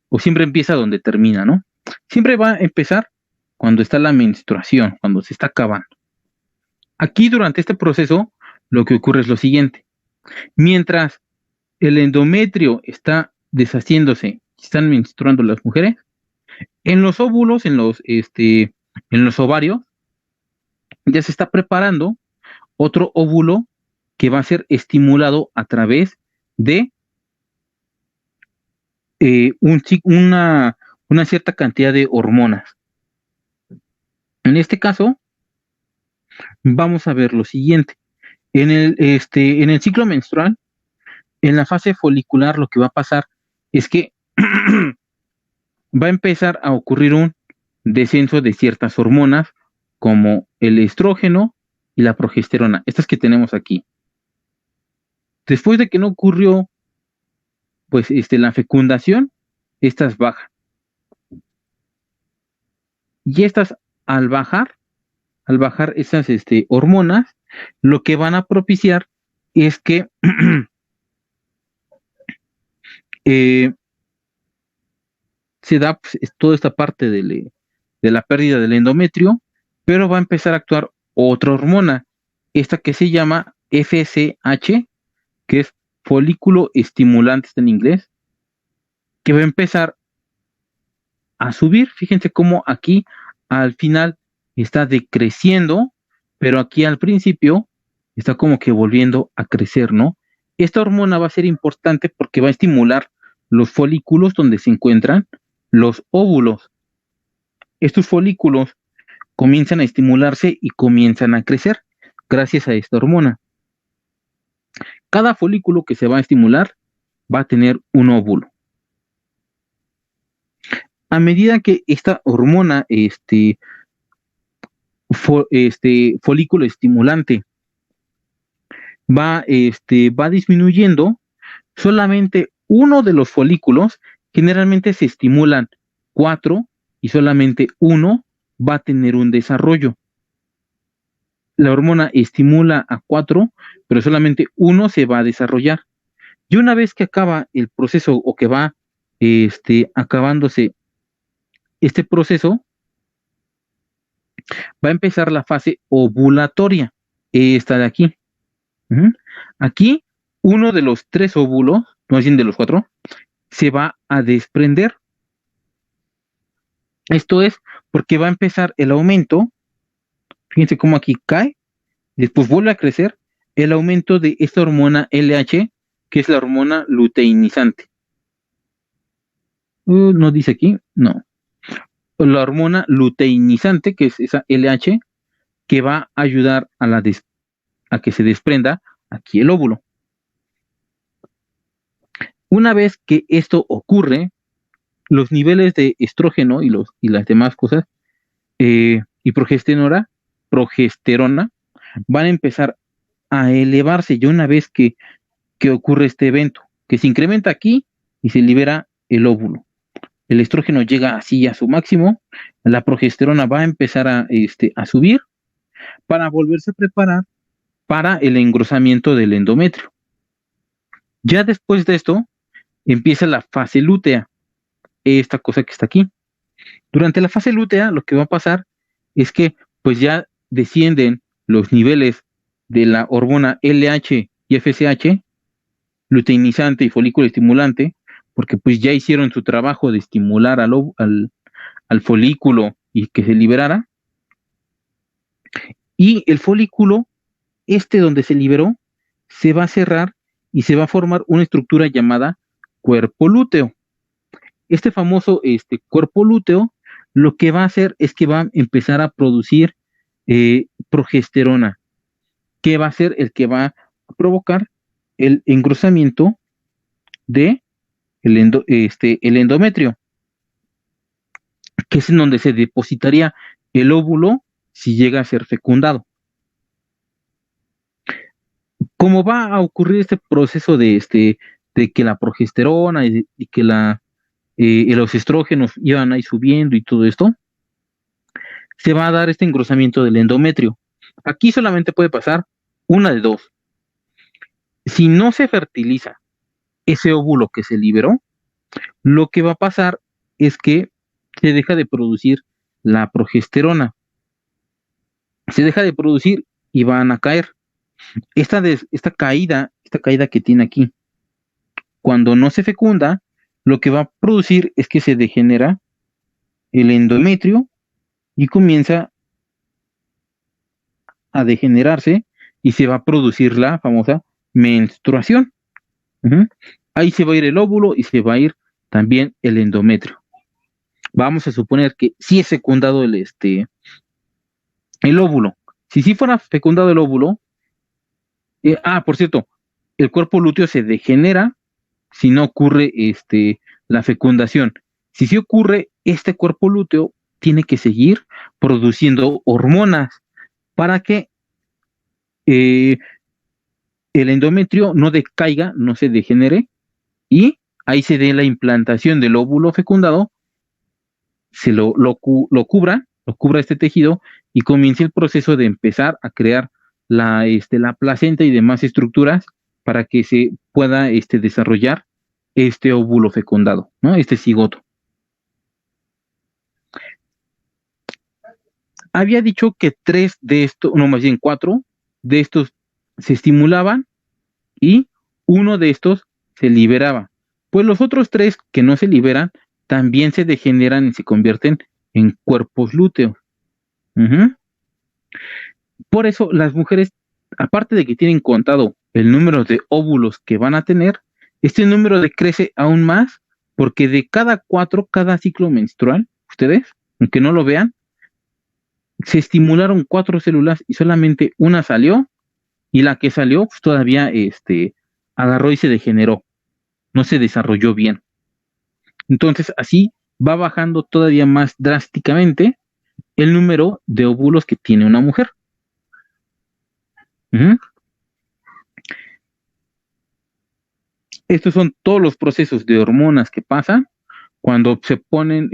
S1: o siempre empieza donde termina, ¿no? Siempre va a empezar cuando está la menstruación, cuando se está acabando. Aquí durante este proceso, lo que ocurre es lo siguiente. Mientras el endometrio está deshaciéndose, están menstruando las mujeres, en los óvulos, en los ovarios, ya se está preparando otro óvulo que va a ser estimulado a través de una cierta cantidad de hormonas. En este caso, vamos a ver lo siguiente. En el ciclo menstrual, en la fase folicular, lo que va a pasar es que va a empezar a ocurrir un descenso de ciertas hormonas, como el estrógeno y la progesterona, estas que tenemos aquí. Después de que no ocurrió, pues, la fecundación, estas bajan. Y estas, al bajar esas hormonas, lo que van a propiciar es que se da, pues, toda esta parte de la pérdida del endometrio, pero va a empezar a actuar otra hormona, esta que se llama FSH, que es folículo estimulante, está en inglés, que va a empezar a subir. Fíjense cómo aquí al final está decreciendo, pero aquí al principio está como que volviendo a crecer, ¿no? Esta hormona va a ser importante porque va a estimular los folículos donde se encuentran los óvulos. Estos folículos comienzan a estimularse y comienzan a crecer gracias a esta hormona. Cada folículo que se va a estimular va a tener un óvulo. A medida que esta hormona, folículo estimulante, va disminuyendo, solamente uno de los folículos, generalmente se estimulan 4 y solamente uno va a tener un desarrollo. La hormona estimula a 4, pero solamente uno se va a desarrollar. Y una vez que acaba el proceso o que va acabándose este proceso, va a empezar la fase ovulatoria, esta de aquí. Aquí, uno de los 3 óvulos, no es de los 4, se va a desprender. Esto es porque va a empezar el aumento. Fíjense cómo aquí cae, después vuelve a crecer el aumento de esta hormona LH, que es la hormona luteinizante. No dice aquí, no. La hormona luteinizante, que es esa LH, que va a ayudar a que se desprenda aquí el óvulo. Una vez que esto ocurre, los niveles de estrógeno y las demás cosas y progesterona van a empezar a elevarse ya una vez que ocurre este evento, que se incrementa aquí y se libera el óvulo. El estrógeno llega así a su máximo, la progesterona va a empezar a subir para volverse a preparar para el engrosamiento del endometrio. Ya después de esto, empieza la fase lútea, esta cosa que está aquí. Durante la fase lútea, lo que va a pasar es que pues ya descienden los niveles de la hormona LH y FSH, luteinizante y folículo estimulante, porque pues ya hicieron su trabajo de estimular al folículo y que se liberara. Y el folículo, donde se liberó, se va a cerrar y se va a formar una estructura llamada cuerpo lúteo. Este famoso cuerpo lúteo lo que va a hacer es que va a empezar a producir progesterona, que va a ser el que va a provocar el engrosamiento de el endometrio, que es en donde se depositaría el óvulo si llega a ser fecundado. ¿Cómo va a ocurrir este proceso de que la progesterona y que los estrógenos iban ahí subiendo y todo esto? Se va a dar este engrosamiento del endometrio. Aquí solamente puede pasar una de dos. Si no se fertiliza ese óvulo que se liberó, lo que va a pasar es que se deja de producir la progesterona. Se deja de producir y van a caer. Esta caída que tiene aquí, cuando no se fecunda, lo que va a producir es que se degenera el endometrio y comienza a degenerarse y se va a producir la famosa menstruación. Ahí se va a ir el óvulo y se va a ir también el endometrio. Vamos a suponer que sí es fecundado el óvulo. Si sí fuera fecundado el óvulo, por cierto, el cuerpo lúteo se degenera si no ocurre la fecundación. Si sí ocurre, este cuerpo lúteo tiene que seguir produciendo hormonas para que el endometrio no decaiga, no se degenere, y ahí se dé la implantación del óvulo fecundado, se lo cubra este tejido y comience el proceso de empezar a crear la placenta y demás estructuras para que se pueda desarrollar este óvulo fecundado, ¿no? Este cigoto. Había dicho que 3 de estos, no, más bien 4 de estos se estimulaban y uno de estos se liberaba. Pues los otros 3 que no se liberan también se degeneran y se convierten en cuerpos lúteos. Ujú. Por eso las mujeres, aparte de que tienen contado el número de óvulos que van a tener, este número decrece aún más porque de cada ciclo menstrual, ustedes, aunque no lo vean, se estimularon 4 células y solamente una salió, y la que salió pues, todavía agarró y se degeneró, no se desarrolló bien. Entonces así va bajando todavía más drásticamente el número de óvulos que tiene una mujer. Ujú. Estos son todos los procesos de hormonas que pasan cuando se ponen,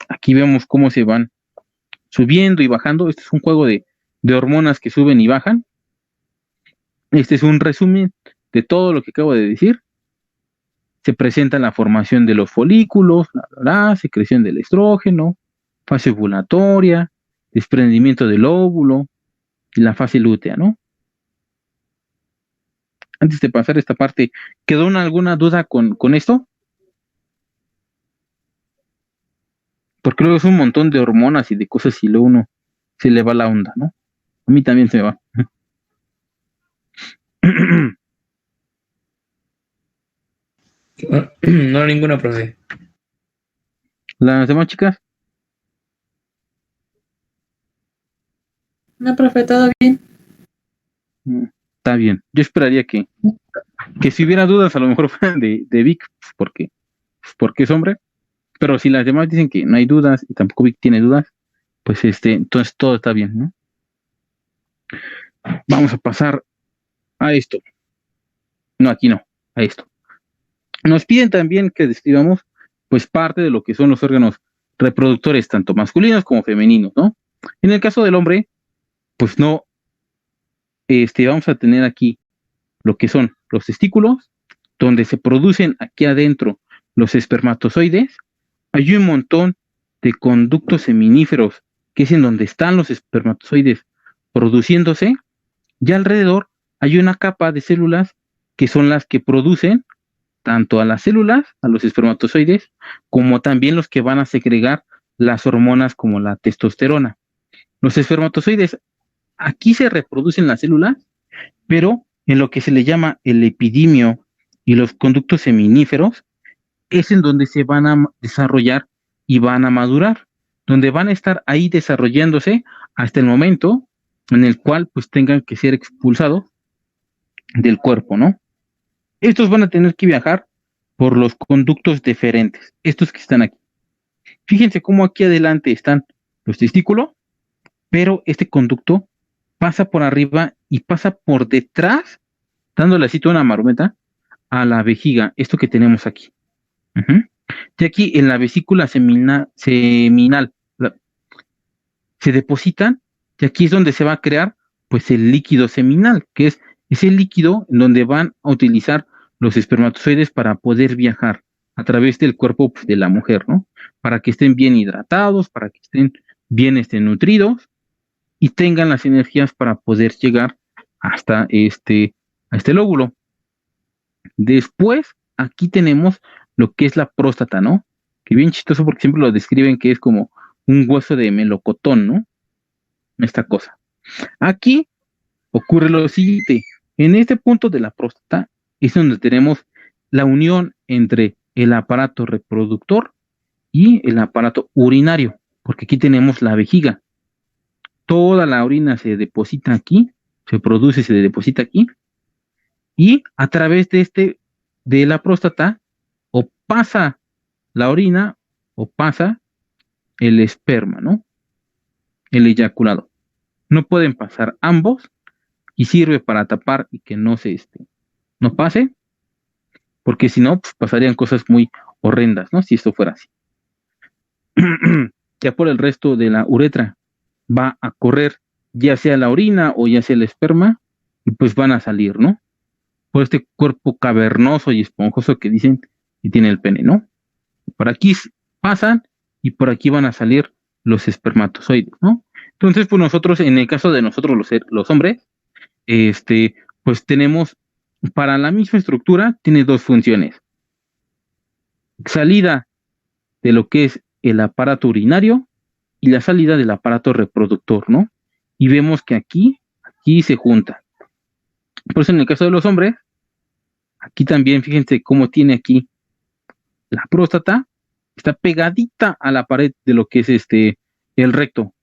S1: aquí vemos cómo se van subiendo y bajando. Este es un juego de hormonas que suben y bajan. Este es un resumen de todo lo que acabo de decir. Se presenta la formación de los folículos, secreción del estrógeno, fase ovulatoria, desprendimiento del óvulo y la fase lútea, ¿no? Antes de pasar esta parte, ¿quedó alguna duda con esto? Porque luego es un montón de hormonas y de cosas y luego uno se le va la onda, ¿no? A mí también se me va.
S3: No, ninguna, profe.
S1: Las demás chicas,
S4: No, profe, todo bien.
S1: está bien. Yo esperaría que si hubiera dudas, a lo mejor fueran de Vic, porque es hombre. Pero si las demás dicen que no hay dudas y tampoco Vic tiene dudas, pues entonces todo está bien, ¿no? Vamos a pasar a esto. No, aquí no, a esto. Nos piden también que describamos, pues, parte de lo que son los órganos reproductores, tanto masculinos como femeninos, ¿no? En el caso del hombre, pues no, vamos a tener aquí lo que son los testículos, donde se producen aquí adentro los espermatozoides. Hay un montón de conductos seminíferos, que es en donde están los espermatozoides produciéndose, y alrededor hay una capa de células que son las que producen tanto a las células, a los espermatozoides, como también los que van a segregar las hormonas como la testosterona. Los espermatozoides aquí se reproducen las células, pero en lo que se le llama el epidimio y los conductos seminíferos es en donde se van a desarrollar y van a madurar, donde van a estar ahí desarrollándose hasta el momento en el cual pues tengan que ser expulsados del cuerpo, ¿no? Estos van a tener que viajar por los conductos deferentes, estos que están aquí. Fíjense cómo aquí adelante están los testículos, pero este conducto pasa por arriba y pasa por detrás, dándole así toda una marometa a la vejiga, esto que tenemos aquí. Uh-huh. Y aquí en la vesícula seminal se depositan, y aquí es donde se va a crear pues el líquido seminal, que es ese líquido en donde van a utilizar los espermatozoides para poder viajar a través del cuerpo pues, de la mujer, ¿no? Para que estén bien hidratados, para que estén bien nutridos y tengan las energías para poder llegar hasta a este lóbulo. Después, aquí tenemos lo que es la próstata, ¿no? Que bien chistoso porque siempre lo describen que es como un hueso de melocotón, ¿no? Esta cosa. Aquí ocurre lo siguiente. En este punto de la próstata es donde tenemos la unión entre el aparato reproductor y el aparato urinario, porque aquí tenemos la vejiga. Toda la orina se deposita aquí, se produce, se deposita aquí, y a través de la próstata, o pasa la orina o pasa el esperma, ¿no? El eyaculado. No pueden pasar ambos y sirve para tapar y que no no pase, porque si no, pues pasarían cosas muy horrendas, ¿no? Si esto fuera así. Ya por el resto de la uretra va a correr ya sea la orina o ya sea el esperma y pues van a salir, ¿no? Por este cuerpo cavernoso y esponjoso que dicen que tiene el pene, ¿no? Por aquí pasan y por aquí van a salir los espermatozoides, ¿no? Entonces, pues nosotros, en el caso de nosotros los hombres, pues tenemos, para la misma estructura, tiene dos funciones. Salida de lo que es el aparato urinario y la salida del aparato reproductor, ¿no? Y vemos que aquí se junta. Por eso en el caso de los hombres, aquí también, fíjense cómo tiene aquí la próstata, está pegadita a la pared de lo que es el recto.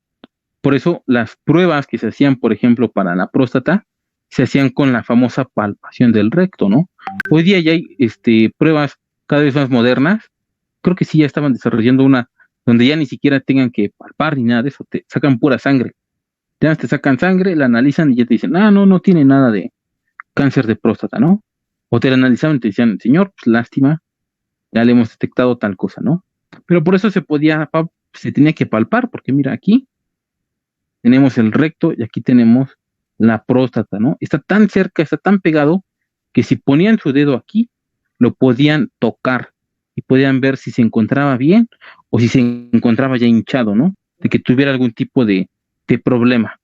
S1: Por eso las pruebas que se hacían, por ejemplo, para la próstata, se hacían con la famosa palpación del recto, ¿no? Hoy día ya hay pruebas cada vez más modernas. Creo que sí ya estaban desarrollando una donde ya ni siquiera tengan que palpar ni nada de eso, te sacan pura sangre. Ya te sacan sangre, la analizan y ya te dicen, no tiene nada de cáncer de próstata, ¿no? O te la analizaban y te decían, señor, pues lástima, ya le hemos detectado tal cosa, ¿no? Pero por eso se tenía que palpar, porque mira, aquí tenemos el recto y aquí tenemos la próstata, ¿no? Está tan cerca, está tan pegado, que si ponían su dedo aquí, lo podían tocar y podían ver si se encontraba bien o si se encontraba ya hinchado, ¿no? De que tuviera algún tipo de problema,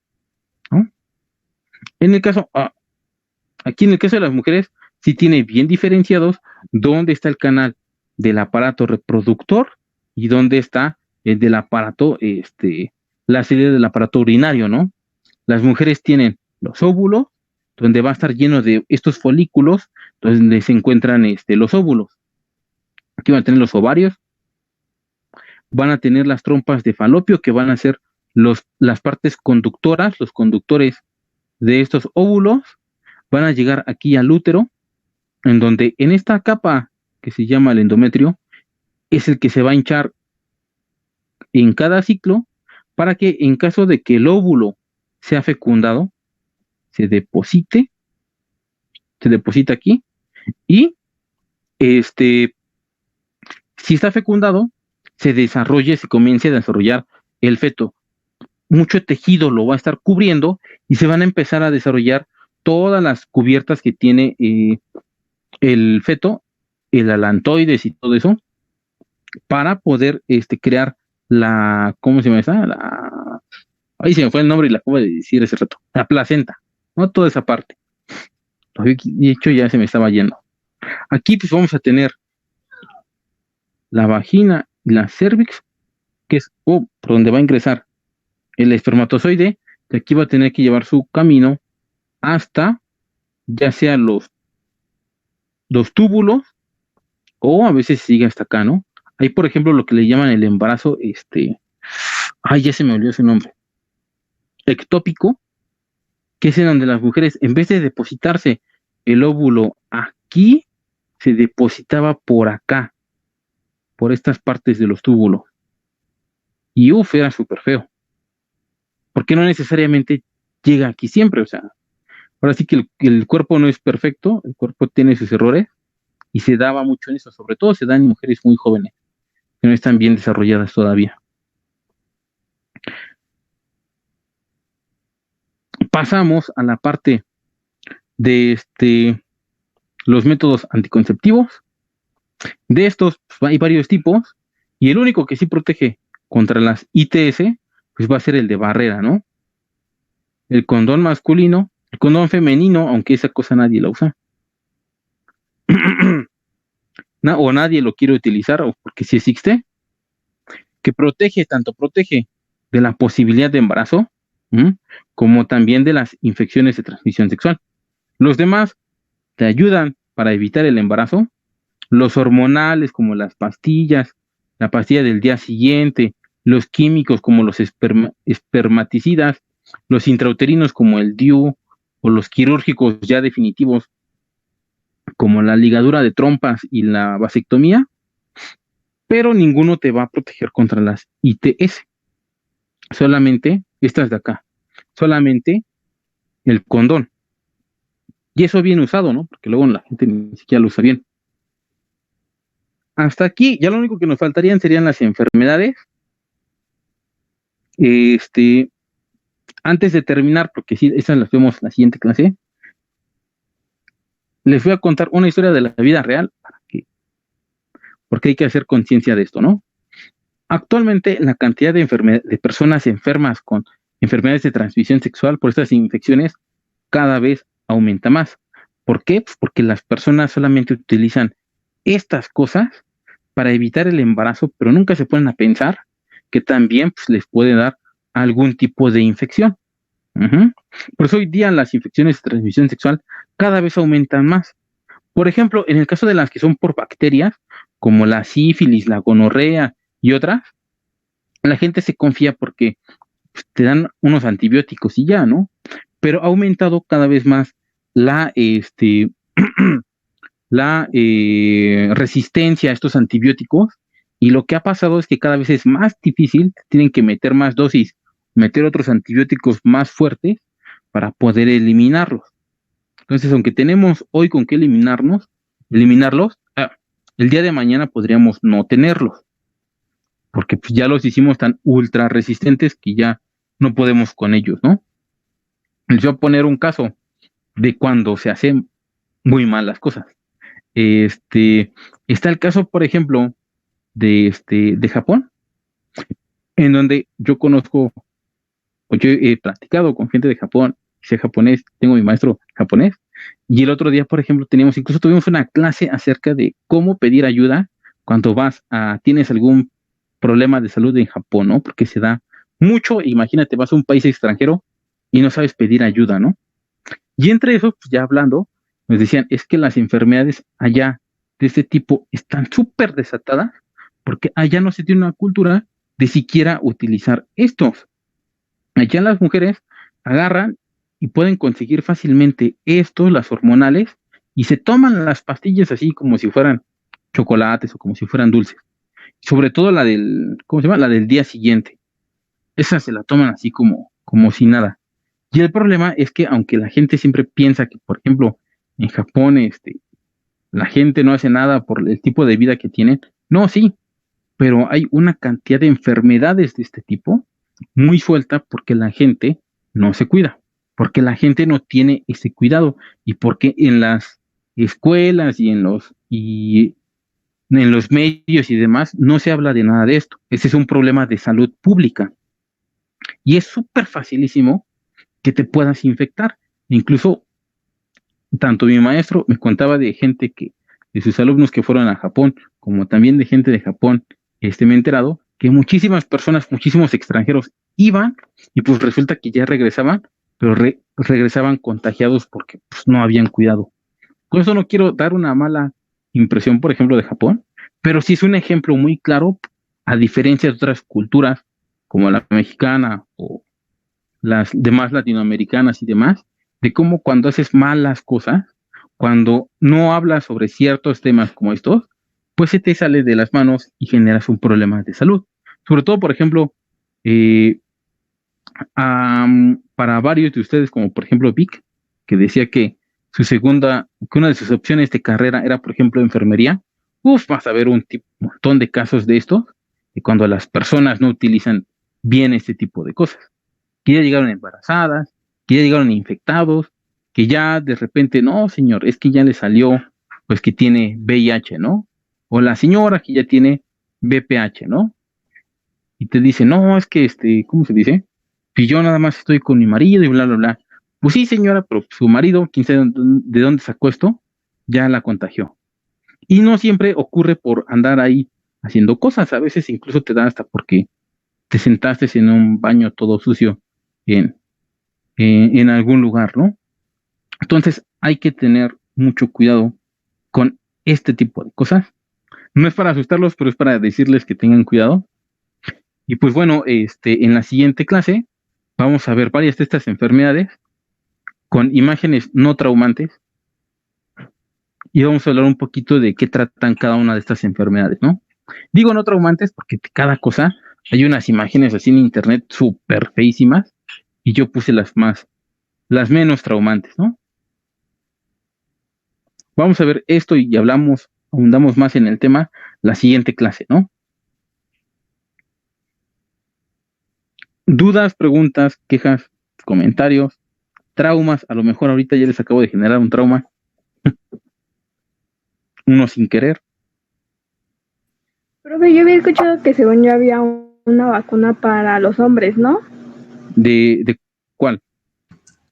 S1: ¿no? En el caso, aquí en el caso de las mujeres, sí tiene bien diferenciados dónde está el canal del aparato reproductor y dónde está el del aparato, la salida del aparato urinario, ¿no? Las mujeres tienen los óvulos, donde va a estar lleno de estos folículos, donde se encuentran los óvulos. Aquí van a tener los ovarios, van a tener las trompas de falopio, que van a ser las partes conductoras, los conductores de estos óvulos, van a llegar aquí al útero, en donde en esta capa que se llama el endometrio, es el que se va a hinchar en cada ciclo, para que en caso de que el óvulo sea fecundado, se deposita aquí, y si está fecundado, se comience a desarrollar el feto. Mucho tejido lo va a estar cubriendo y se van a empezar a desarrollar todas las cubiertas que tiene el feto, el alantoides y todo eso, para poder crear ¿cómo se llama esa? Ahí se me fue el nombre y la acabo de decir ese rato, la placenta, ¿no? Toda esa parte. De hecho, ya se me estaba yendo. Aquí pues vamos a tener la vagina y la cervix, que es por donde va a ingresar el espermatozoide, que aquí va a tener que llevar su camino hasta ya sea los túbulos, o a veces sigue hasta acá, ¿no? Hay, por ejemplo, lo que le llaman el embarazo, ya se me olvidó su nombre, ectópico, que es en donde las mujeres, en vez de depositarse el óvulo aquí, se depositaba por acá, por estas partes de los túbulos. Y era súper feo. Porque no necesariamente llega aquí siempre, o sea, ahora sí que el cuerpo no es perfecto, el cuerpo tiene sus errores, y se daba mucho en eso, sobre todo se dan en mujeres muy jóvenes, que no están bien desarrolladas todavía. Pasamos a la parte de los métodos anticonceptivos. De estos pues, hay varios tipos, y el único que sí protege contra las ITS, pues va a ser el de barrera, ¿no? El condón masculino, el condón femenino, aunque esa cosa nadie la usa. O nadie lo quiere utilizar, o porque sí existe, que tanto protege de la posibilidad de embarazo, como también de las infecciones de transmisión sexual. Los demás te ayudan para evitar el embarazo. Los hormonales, como las pastillas, la pastilla del día siguiente, los químicos como los espermaticidas, los intrauterinos como el DIU, o los quirúrgicos ya definitivos como la ligadura de trompas y la vasectomía, pero ninguno te va a proteger contra las ITS. Solamente estas de acá, solamente el condón. Y eso bien usado, ¿no? Porque luego la gente ni siquiera lo usa bien. Hasta aquí, ya lo único que nos faltarían serían las enfermedades. Antes de terminar, porque sí, esas las vemos en la siguiente clase, les voy a contar una historia de la vida real, porque hay que hacer conciencia de esto, ¿no? Actualmente la cantidad de personas enfermas con enfermedades de transmisión sexual por estas infecciones cada vez aumenta más. ¿Por qué? Pues porque las personas solamente utilizan estas cosas para evitar el embarazo, pero nunca se ponen a pensar que también pues, les puede dar algún tipo de infección. Ujú. Por eso hoy día las infecciones de transmisión sexual cada vez aumentan más. Por ejemplo, en el caso de las que son por bacterias, como la sífilis, la gonorrea y otras, la gente se confía porque pues, te dan unos antibióticos y ya, ¿no? Pero ha aumentado cada vez más la, resistencia a estos antibióticos y lo que ha pasado es que cada vez es más difícil, tienen que meter más dosis, meter otros antibióticos más fuertes para poder eliminarlos. Entonces, aunque tenemos hoy con qué eliminarlos, el día de mañana podríamos no tenerlos, porque pues, ya los hicimos tan ultra resistentes que ya no podemos con ellos, ¿no? Les voy a poner un caso de cuando se hacen muy mal las cosas. Está el caso, por ejemplo, de Japón, en donde yo conozco, o yo he platicado con gente de Japón, sé japonés, tengo mi maestro japonés, y el otro día, por ejemplo, incluso tuvimos una clase acerca de cómo pedir ayuda cuando tienes algún problema de salud en Japón, ¿no? Porque se da mucho, imagínate, vas a un país extranjero y no sabes pedir ayuda, ¿no? Y entre eso, pues ya hablando, nos decían, es que las enfermedades allá de este tipo están súper desatadas porque allá no se tiene una cultura de siquiera utilizar estos. Allá las mujeres agarran y pueden conseguir fácilmente estos, las hormonales, y se toman las pastillas así como si fueran chocolates o como si fueran dulces. Sobre todo ¿cómo se llama? La del día siguiente. Esa se la toman así como si nada. Y el problema es que aunque la gente siempre piensa que, por ejemplo, en Japón, la gente no hace nada por el tipo de vida que tienen, no, sí, pero hay una cantidad de enfermedades de este tipo muy suelta porque la gente no se cuida, porque la gente no tiene ese cuidado y porque en las escuelas y en los medios y demás no se habla de nada de esto. Ese es un problema de salud pública y es súper facilísimo que te puedas infectar. Incluso tanto mi maestro me contaba de gente de sus alumnos que fueron a Japón, como también de gente de Japón, me he enterado que muchísimas personas, muchísimos extranjeros iban y pues resulta que ya regresaban, pero regresaban contagiados porque pues, no habían cuidado. Con eso no quiero dar una mala impresión, por ejemplo, de Japón, pero sí es un ejemplo muy claro, a diferencia de otras culturas como la mexicana o las demás latinoamericanas y demás, de cómo cuando haces malas cosas, cuando no hablas sobre ciertos temas como estos, pues se te sale de las manos y generas un problema de salud. Sobre todo, por ejemplo, eh, para varios de ustedes, como por ejemplo Vic, que decía que que una de sus opciones de carrera era, por ejemplo, enfermería. Vas a ver un montón de casos de estos, de cuando las personas no utilizan bien este tipo de cosas, que ya llegaron embarazadas, que ya llegaron infectados, que ya de repente, no, señor, es que ya le salió, pues que tiene VIH, ¿no? O la señora que ya tiene VPH, ¿no? Y te dice, no, es que ¿cómo se dice? Que yo nada más estoy con mi marido y bla, bla, bla. Pues sí, señora, pero su marido, quién sabe de dónde sacó esto, ya la contagió. Y no siempre ocurre por andar ahí haciendo cosas, a veces incluso te da hasta porque te sentaste en un baño todo sucio en, en algún lugar, ¿no? Entonces hay que tener mucho cuidado con este tipo de cosas. No es para asustarlos, pero es para decirles que tengan cuidado. Y pues bueno, en la siguiente clase vamos a ver varias de estas enfermedades con imágenes no traumantes y vamos a hablar un poquito de qué tratan cada una de estas enfermedades, ¿no? Digo no traumantes porque de cada cosa hay unas imágenes así en internet súper feísimas y yo puse las menos traumantes, ¿no? Vamos a ver esto y ahondamos más en el tema la siguiente clase, ¿no? Dudas, preguntas, quejas, comentarios, traumas, a lo mejor ahorita ya les acabo de generar un trauma, uno sin querer.
S2: Profe, yo había escuchado que según yo había una vacuna para los hombres, ¿no?
S1: ¿De cuál?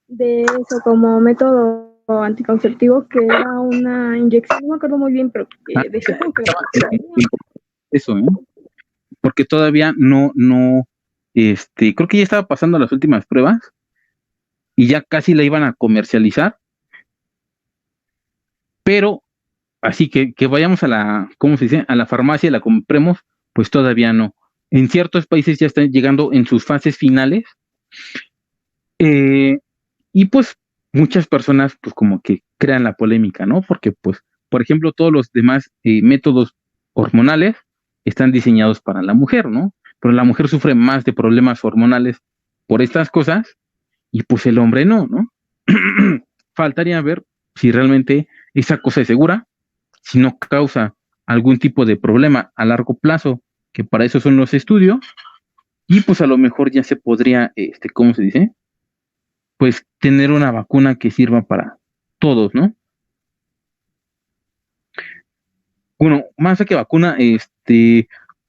S2: De eso como método anticonceptivo, que era una inyección, no me acuerdo muy bien, pero
S1: Ah,
S2: que decía como que
S1: eso, ¿eh? Porque todavía creo que ya estaba pasando las últimas pruebas y ya casi la iban a comercializar, pero así que vayamos a la, ¿cómo se dice? A la farmacia y la compremos, pues todavía no. En ciertos países ya están llegando en sus fases finales, eh, y pues muchas personas pues como que crean la polémica, ¿no? Porque pues, por ejemplo, todos los demás métodos hormonales están diseñados para la mujer, ¿no? Pero la mujer sufre más de problemas hormonales por estas cosas y pues el hombre no, ¿no? Faltaría ver si realmente esa cosa es segura, si no causa algún tipo de problema a largo plazo, que para eso son los estudios, y pues a lo mejor ya se podría, ¿cómo se dice? Pues tener una vacuna que sirva para todos, ¿no? Bueno, más que vacuna,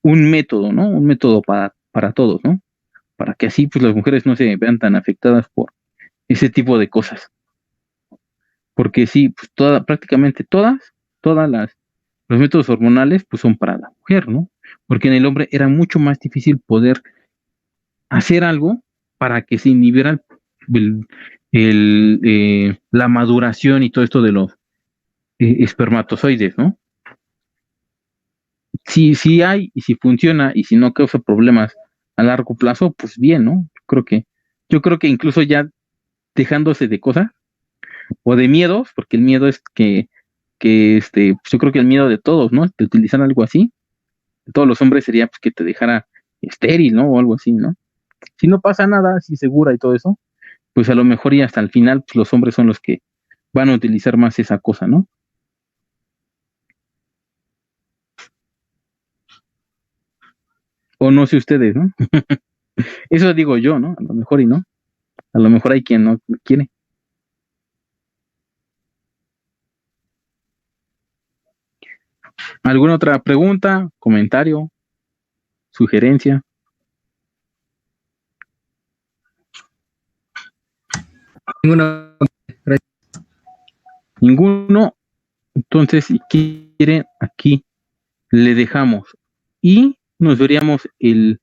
S1: un método, ¿no? Un método para todos, ¿no? Para que así pues las mujeres no se vean tan afectadas por ese tipo de cosas. Porque sí, pues prácticamente todas los métodos hormonales pues son para la mujer, ¿no? Porque en el hombre era mucho más difícil poder hacer algo para que se inhibiera el- la maduración y todo esto de los espermatozoides, ¿no? Si hay y si funciona y si no causa problemas a largo plazo, pues bien, ¿no? Yo creo que incluso ya dejándose de cosas o de miedos, porque el miedo es pues yo creo que el miedo de todos, ¿no? De utilizar algo así, de todos los hombres sería pues que te dejara estéril, ¿no? O algo así, ¿no? Si no pasa nada, si segura y todo eso, pues a lo mejor y hasta el final, pues los hombres son los que van a utilizar más esa cosa, ¿no? O no sé ustedes, ¿no? Eso digo yo, ¿no? A lo mejor y no. A lo mejor hay quien no quiere. ¿Alguna otra pregunta, comentario, sugerencia?
S3: Ninguna.
S1: Ninguno. Entonces, si quieren, aquí le dejamos. Y nos veríamos el